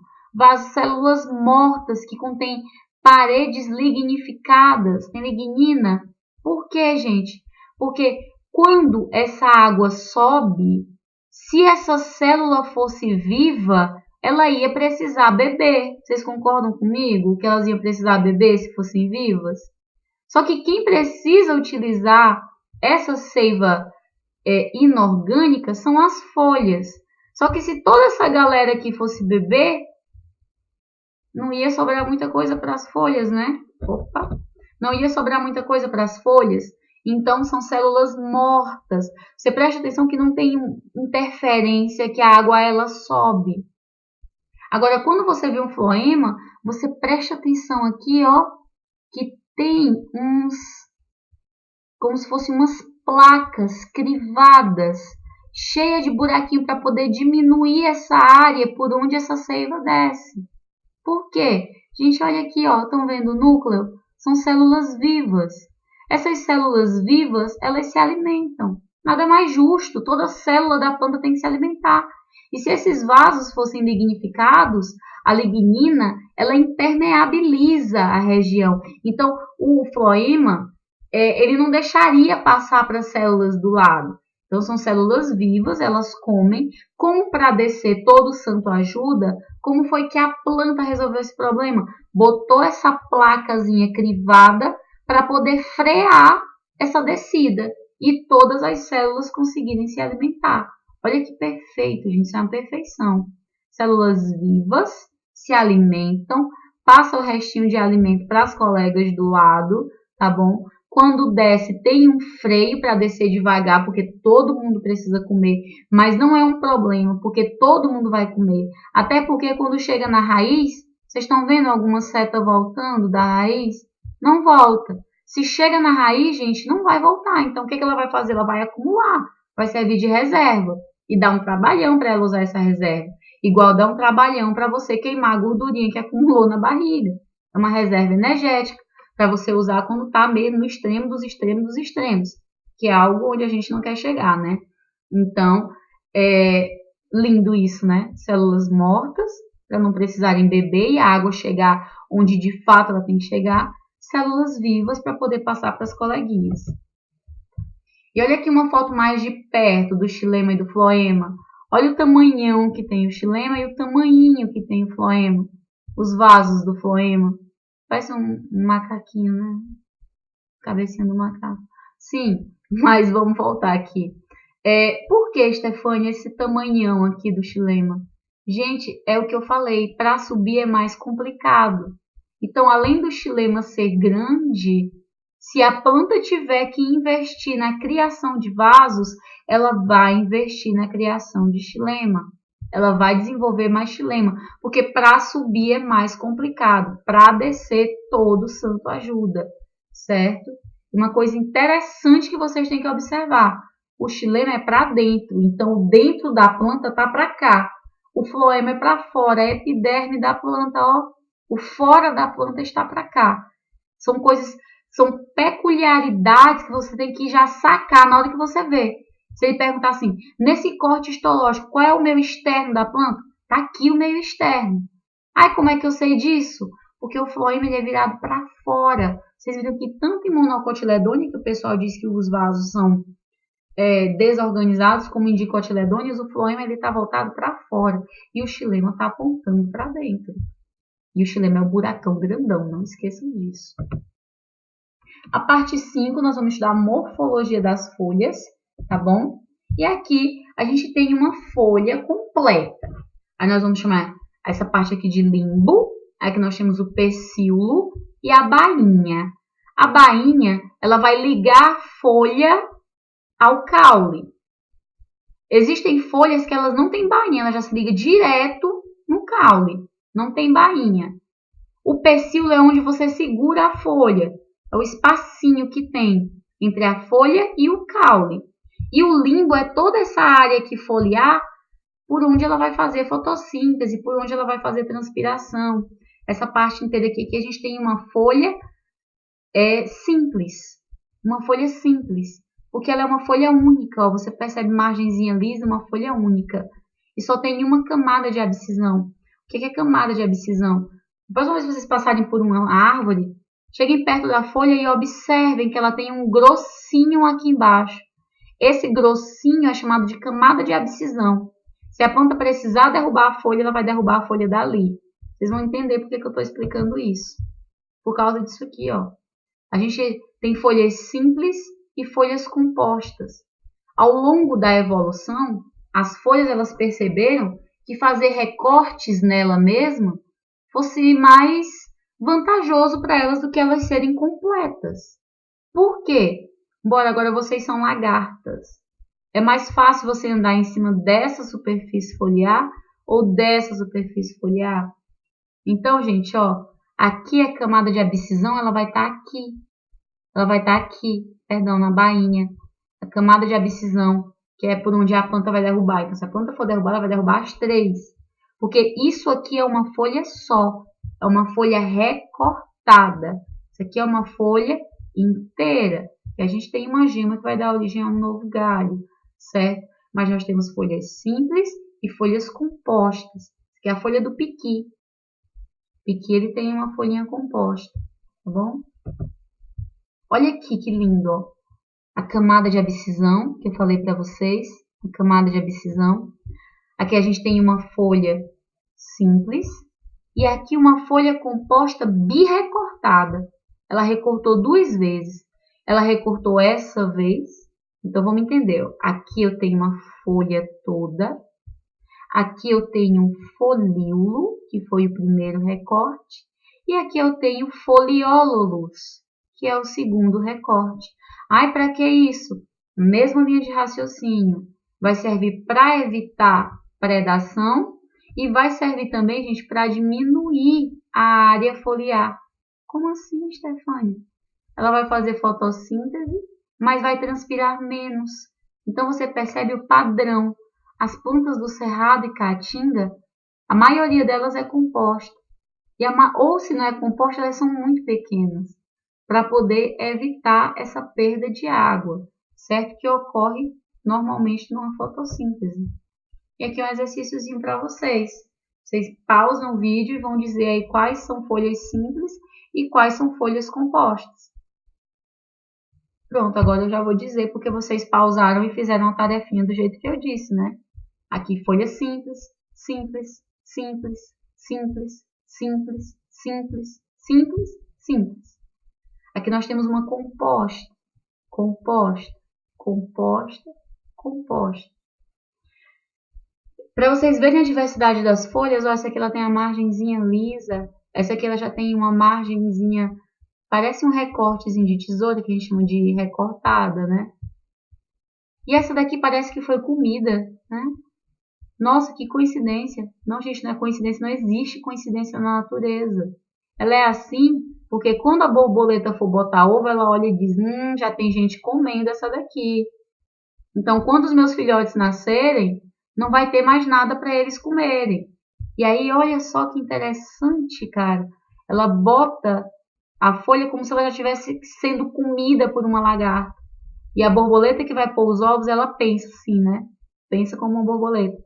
Células mortas que contêm paredes lignificadas. Tem lignina. Por quê, gente? Porque quando essa água sobe, se essa célula fosse viva, ela ia precisar beber. Vocês concordam comigo que elas iam precisar beber se fossem vivas? Só que quem precisa utilizar essa seiva inorgânica são as folhas. Só que se toda essa galera aqui fosse beber, não ia sobrar muita coisa para as folhas, né? Opa! Não ia sobrar muita coisa para as folhas. Então, são células mortas. Você presta atenção que não tem interferência, que a água ela sobe. Agora, quando você vê um floema, você presta atenção aqui, ó, que tem como se fossem umas placas crivadas, cheias de buraquinho para poder diminuir essa área por onde essa seiva desce. Por quê? Gente, olha aqui, ó, estão vendo o núcleo? São células vivas. Essas células vivas, elas se alimentam. Nada mais justo, toda célula da planta tem que se alimentar. E se esses vasos fossem lignificados, a lignina, ela impermeabiliza a região. Então, o floema, ele não deixaria passar para as células do lado. Então, são células vivas, elas comem. Como para descer todo santo ajuda, como foi que a planta resolveu esse problema? Botou essa placazinha crivada para poder frear essa descida e todas as células conseguirem se alimentar. Olha que perfeito, gente, isso é uma perfeição. Células vivas se alimentam, passa o restinho de alimento para as colegas do lado, tá bom? Quando desce, tem um freio para descer devagar, porque todo mundo precisa comer, mas não é um problema, porque todo mundo vai comer. Até porque quando chega na raiz, vocês estão vendo alguma seta voltando da raiz? Não volta. Se chega na raiz, gente, não vai voltar. Então, o que ela vai fazer? Ela vai acumular, vai servir de reserva. E dá um trabalhão para ela usar essa reserva. Igual dá um trabalhão para você queimar a gordurinha que acumulou na barriga. É uma reserva energética para você usar quando está mesmo no extremo dos extremos dos extremos. Que é algo onde a gente não quer chegar, né? Então, é lindo isso, né? Células mortas, para não precisarem beber e a água chegar onde de fato ela tem que chegar. Células vivas para poder passar para as coleguinhas. E olha aqui uma foto mais de perto do xilema e do floema. Olha o tamanhão que tem o xilema e o tamanhinho que tem o floema. Os vasos do floema. Parece um macaquinho, né? Cabecinha do macaco. Sim, mas vamos voltar aqui. Por que, Stefânia, esse tamanhão aqui do xilema? Gente, é o que eu falei. Para subir é mais complicado. Então, além do xilema ser grande, se a planta tiver que investir na criação de vasos, ela vai investir na criação de xilema. Ela vai desenvolver mais xilema, porque para subir é mais complicado. Para descer, todo santo ajuda, certo? Uma coisa interessante que vocês têm que observar. O xilema é para dentro, então o dentro da planta está para cá. O floema é para fora, a epiderme da planta, ó. O fora da planta está para cá. São coisas, são peculiaridades que você tem que já sacar na hora que você vê. Se ele perguntar assim, nesse corte histológico, qual é o meio externo da planta? Está aqui o meio externo. Ai, como é que eu sei disso? Porque o floema ele é virado para fora. Vocês viram que tanto em monocotiledônia, que o pessoal diz que os vasos são desorganizados, como em dicotiledôneas, o floema está voltado para fora. E o xilema está apontando para dentro. E o xilema é o buracão grandão, não esqueçam disso. A parte 5, nós vamos estudar a morfologia das folhas, tá bom? E aqui a gente tem uma folha completa. Aí nós vamos chamar essa parte aqui de limbo, Aqui nós temos o pecíolo e a bainha. A bainha, ela vai ligar a folha ao caule. Existem folhas que elas não têm bainha, ela já se liga direto no caule, não tem bainha. O pecíolo é onde você segura a folha, é o espacinho que tem entre a folha e o caule. E o limbo é toda essa área aqui foliar, por onde ela vai fazer fotossíntese, por onde ela vai fazer transpiração. Essa parte inteira aqui que a gente tem uma folha simples, uma folha simples, porque ela é uma folha única, ó, você percebe margenzinha lisa, uma folha única, e só tem uma camada de abscisão. O que é camada de abscisão? A próxima vez que vocês passarem por uma árvore, cheguem perto da folha e observem que ela tem um grossinho aqui embaixo. Esse grossinho é chamado de camada de abscisão. Se a planta precisar derrubar a folha, ela vai derrubar a folha dali. Vocês vão entender por que eu estou explicando isso. Por causa disso aqui, ó. A gente tem folhas simples e folhas compostas. Ao longo da evolução, as folhas elas perceberam que fazer recortes nela mesma fosse mais vantajoso para elas do que elas serem completas. Por quê? Bora, agora vocês são lagartas. É mais fácil você andar em cima dessa superfície foliar ou dessa superfície foliar? Então, gente, ó, aqui a camada de abscisão, ela vai estar aqui. Ela vai estar aqui, perdão, na bainha. A camada de abscisão, que é por onde a planta vai derrubar. Então, se a planta for derrubar, ela vai derrubar as três. Porque isso aqui é uma folha só. É uma folha recortada. Isso aqui é uma folha inteira. E a gente tem uma gema que vai dar origem a um novo galho, certo? Mas nós temos folhas simples e folhas compostas. Isso aqui é a folha do piqui. O piqui, ele tem uma folhinha composta, tá bom? Olha aqui que lindo, ó. A camada de abscisão, que eu falei para vocês. A camada de abscisão. Aqui a gente tem uma folha simples. E aqui uma folha composta birrecortada. Ela recortou duas vezes. Ela recortou essa vez. Então, vamos entender. Aqui eu tenho uma folha toda. Aqui eu tenho um folíolo, que foi o primeiro recorte. E aqui eu tenho foliólogos, que é o segundo recorte. Ai, para que isso? Mesma linha de raciocínio. Vai servir para evitar predação e vai servir também, gente, para diminuir a área foliar. Como assim, Stefânia? Ela vai fazer fotossíntese, mas vai transpirar menos. Então, você percebe o padrão. As plantas do cerrado e caatinga, a maioria delas é composta. Ou se não é composta, elas são muito pequenas, para poder evitar essa perda de água, certo? Que ocorre normalmente numa fotossíntese. E aqui é um exercíciozinho para vocês. Vocês pausam o vídeo e vão dizer aí quais são folhas simples e quais são folhas compostas. Pronto, agora eu já vou dizer porque vocês pausaram e fizeram a tarefinha do jeito que eu disse, né? Aqui folha simples, simples, simples, simples, simples, simples, simples, simples. Aqui nós temos uma composta, composta, composta, composta. Para vocês verem a diversidade das folhas, ó, essa aqui ela tem a margenzinha lisa, essa aqui ela já tem uma margenzinha, parece um recortezinho de tesoura, que a gente chama de recortada, né? E essa daqui parece que foi comida, né? Nossa, que coincidência. Não, gente, não é coincidência, não existe coincidência na natureza. Ela é assim porque quando a borboleta for botar ovo, ela olha e diz, já tem gente comendo essa daqui. Então, quando os meus filhotes nascerem, não vai ter mais nada para eles comerem. E aí, olha só que interessante, cara. Ela bota a folha como se ela já estivesse sendo comida por uma lagarta. E a borboleta que vai pôr os ovos, ela pensa assim, né? Pensa como uma borboleta.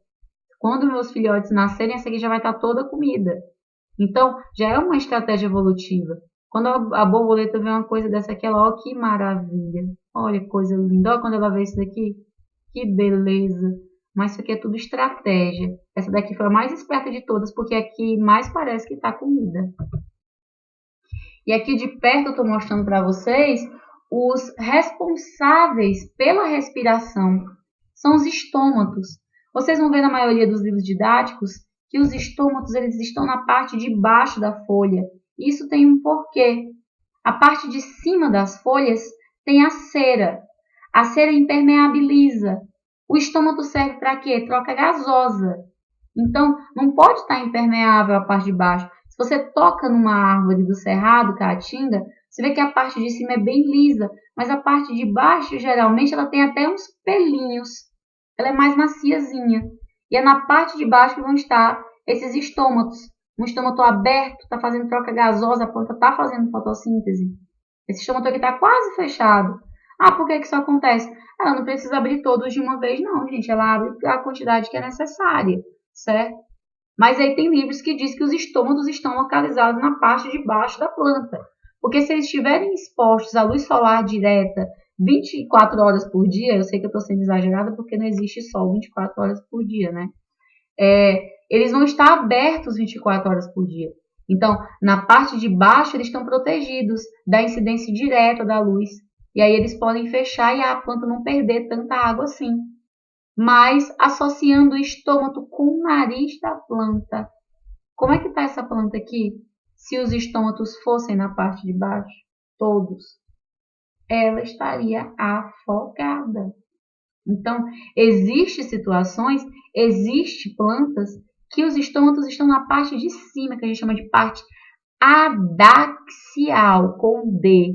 Quando meus filhotes nascerem, essa aqui já vai estar toda comida. Então, já é uma estratégia evolutiva. Quando a borboleta vê uma coisa dessa aqui, ela, ó, que maravilha. Olha que coisa linda. Olha quando ela vê isso daqui. Que beleza. Mas isso aqui é tudo estratégia. Essa daqui foi a mais esperta de todas, porque aqui mais parece que está comida. E aqui de perto eu estou mostrando para vocês os responsáveis pela respiração. São os estômatos. Vocês vão ver na maioria dos livros didáticos que os estômatos eles estão na parte de baixo da folha. Isso tem um porquê. A parte de cima das folhas tem a cera. A cera impermeabiliza. O estômato serve para quê? Troca gasosa. Então, não pode estar impermeável a parte de baixo. Se você toca numa árvore do cerrado, caatinga, você vê que a parte de cima é bem lisa, mas a parte de baixo, geralmente, ela tem até uns pelinhos. Ela é mais maciazinha. E é na parte de baixo que vão estar esses estômatos. Um estômato aberto, está fazendo troca gasosa, a planta está fazendo fotossíntese. Esse estômato aqui está quase fechado. Ah, por que isso acontece? Ela não precisa abrir todos de uma vez, não, gente. Ela abre a quantidade que é necessária, certo? Mas aí tem livros que dizem que os estômatos estão localizados na parte de baixo da planta. Porque se eles estiverem expostos à luz solar direta 24 horas por dia, eu sei que eu estou sendo exagerada porque não existe sol 24 horas por dia, né? Eles vão estar abertos 24 horas por dia. Então, na parte de baixo, eles estão protegidos da incidência direta da luz. E aí eles podem fechar e a planta não perder tanta água assim. Mas associando o estômato com o nariz da planta. Como é que está essa planta aqui? Se os estômatos fossem na parte de baixo, todos, ela estaria afogada. Então, existem situações, existem plantas que os estômatos estão na parte de cima, que a gente chama de parte adaxial, com D.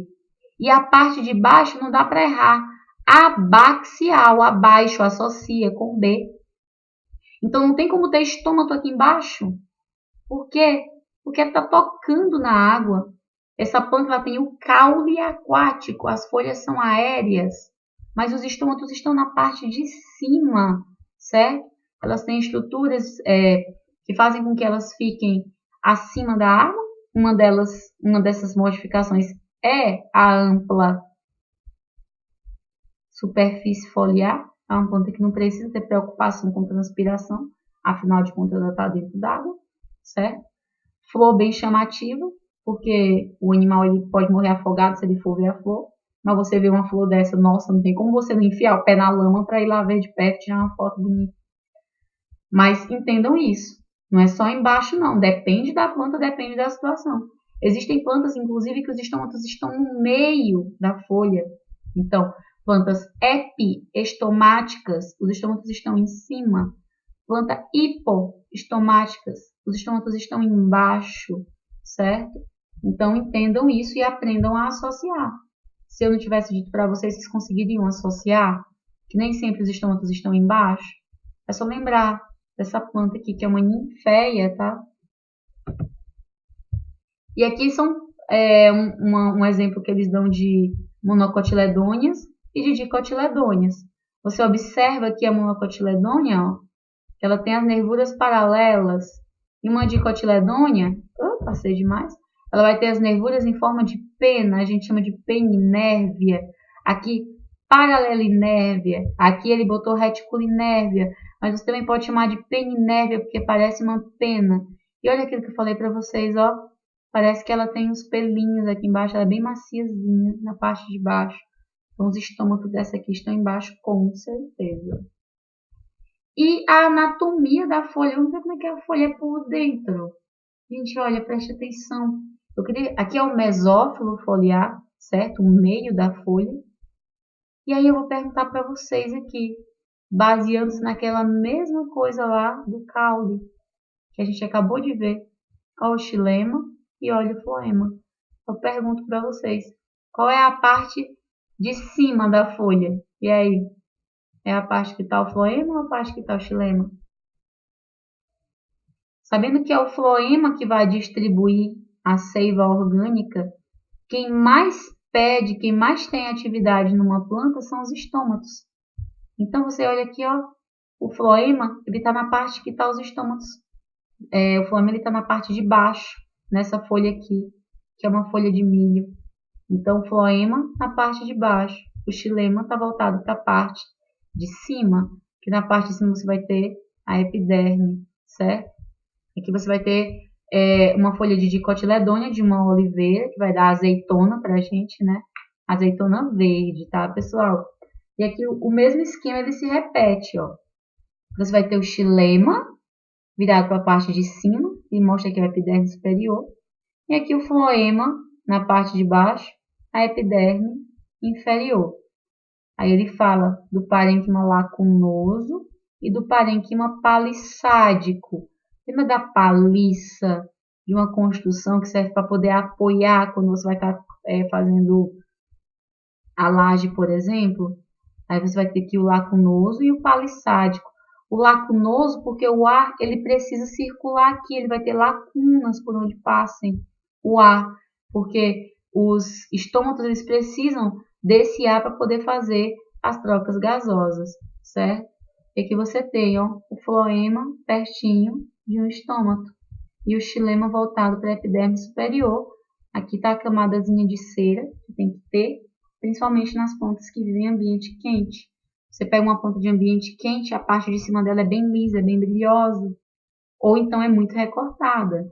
E a parte de baixo não dá para errar. Abaxial, abaixo, associa com B. Então, não tem como ter estômago aqui embaixo. Por quê? Porque está tocando na água. Essa planta ela tem o caule aquático, as folhas são aéreas, mas os estômatos estão na parte de cima, certo? Elas têm estruturas que fazem com que elas fiquem acima da água. Uma dessas modificações é a ampla superfície foliar. É uma planta que não precisa ter preocupação com transpiração, afinal de contas ela está dentro d'água, certo? Flor bem chamativa, porque o animal ele pode morrer afogado se ele for ver a flor. Mas você vê uma flor dessa, nossa, não tem como você não enfiar o pé na lama para ir lá ver de perto e tirar uma foto bonita. Mas entendam isso. Não é só embaixo, não. Depende da planta, depende da situação. Existem plantas, inclusive, que os estômatos estão no meio da folha. Então, plantas epiestomáticas, os estômatos estão em cima. Planta hipoestomáticas, os estômatos estão embaixo, certo? Então, entendam isso e aprendam a associar. Se eu não tivesse dito para vocês, vocês conseguiriam associar que nem sempre os estômatos estão embaixo? É só lembrar dessa planta aqui, que é uma ninféia, tá? E aqui são um exemplo que eles dão de monocotiledôneas e de dicotiledôneas. Você observa aqui a monocotiledônea, ó, que ela tem as nervuras paralelas. E uma dicotiledônea, passei demais, ela vai ter as nervuras em forma de pena, a gente chama de peninérvia. Aqui, paralelinérvia. Aqui ele botou reticulinérvia, mas você também pode chamar de peninérvia, porque parece uma pena. E olha aquilo que eu falei para vocês, ó. Parece que ela tem uns pelinhos aqui embaixo, ela é bem maciazinha na parte de baixo. Então, os estômatos dessa aqui estão embaixo, com certeza. E a anatomia da folha, vamos ver como é que a folha é por dentro. Gente, olha, preste atenção. Aqui é o mesófilo foliar, certo? O meio da folha. E aí eu vou perguntar para vocês aqui, baseando-se naquela mesma coisa lá do caule, que a gente acabou de ver. Olha o xilema e olha o floema. Eu pergunto para vocês, qual é a parte de cima da folha? E aí? É a parte que está o floema ou a parte que está o xilema? Sabendo que é o floema que vai distribuir a seiva orgânica, quem mais pede, quem mais tem atividade numa planta são os estômatos. Então, você olha aqui, ó, o floema, ele está na parte que está os estômatos. O floema está na parte de baixo, nessa folha aqui, que é uma folha de milho. Então, o floema na parte de baixo. O xilema está voltado para a parte de cima, que na parte de cima você vai ter a epiderme, certo? Aqui você vai ter uma folha de dicotiledônea de uma oliveira, que vai dar azeitona pra gente, né? Azeitona verde, tá, pessoal? E aqui o mesmo esquema, ele se repete, ó. Você vai ter o xilema, virado para a parte de cima, e mostra aqui a epiderme superior. E aqui o floema na parte de baixo, a epiderme inferior. Aí ele fala do parênquima lacunoso e do parênquima palissádico. Lembra da paliça, de uma construção que serve para poder apoiar quando você vai estar fazendo a laje, por exemplo? Aí você vai ter aqui o lacunoso e o palissádico. O lacunoso, porque o ar ele precisa circular aqui, ele vai ter lacunas por onde passem o ar, porque os estômatos eles precisam desse ar para poder fazer as trocas gasosas, certo? E aqui você tem ó, o floema pertinho de um estômato e o xilema voltado para a epiderme superior. Aqui está a camadazinha de cera que tem que ter, principalmente nas pontas que vivem em ambiente quente. Você pega uma ponta de ambiente quente, a parte de cima dela é bem lisa, é bem brilhosa, ou então é muito recortada.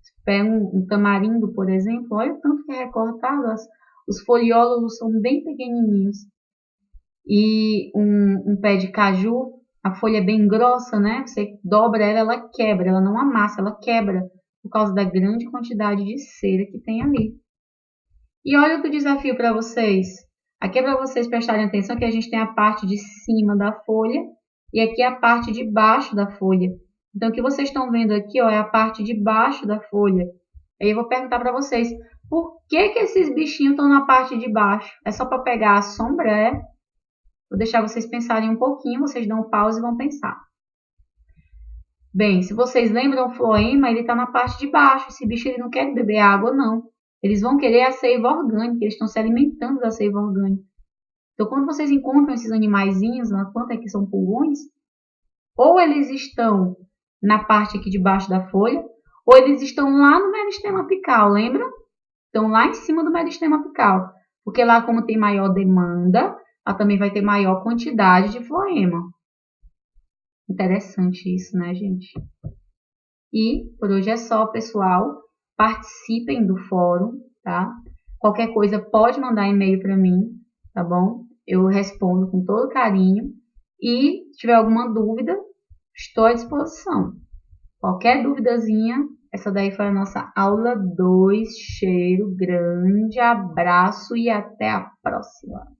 Você pega um tamarindo, por exemplo, olha o tanto que é recortado, os foliólolos são bem pequenininhos. E um pé de caju, a folha é bem grossa, né? Você dobra ela, ela quebra, ela não amassa, ela quebra, por causa da grande quantidade de cera que tem ali. E olha outro desafio para vocês. Aqui é para vocês prestarem atenção que a gente tem a parte de cima da folha e aqui a parte de baixo da folha. Então, o que vocês estão vendo aqui ó, é a parte de baixo da folha. Aí eu vou perguntar para vocês, por que esses bichinhos estão na parte de baixo? É só para pegar a sombra, é? Vou deixar vocês pensarem um pouquinho, vocês dão pause e vão pensar. Bem, se vocês lembram, o floema, ele está na parte de baixo. Esse bicho ele não quer beber água, não. Eles vão querer a seiva orgânica, eles estão se alimentando da seiva orgânica. Então, quando vocês encontram esses animaizinhos na planta que são pulgões, ou eles estão na parte aqui de baixo da folha, ou eles estão lá no meristema apical, lembra? Estão lá em cima do meristema apical. Porque lá, como tem maior demanda, ela também vai ter maior quantidade de floema. Interessante isso, né, gente? E por hoje é só, pessoal. Participem do fórum, tá? Qualquer coisa pode mandar e-mail para mim, tá bom? Eu respondo com todo carinho. E se tiver alguma dúvida, estou à disposição. Qualquer duvidazinha, essa daí foi a nossa aula 2. Cheiro, grande abraço e até a próxima!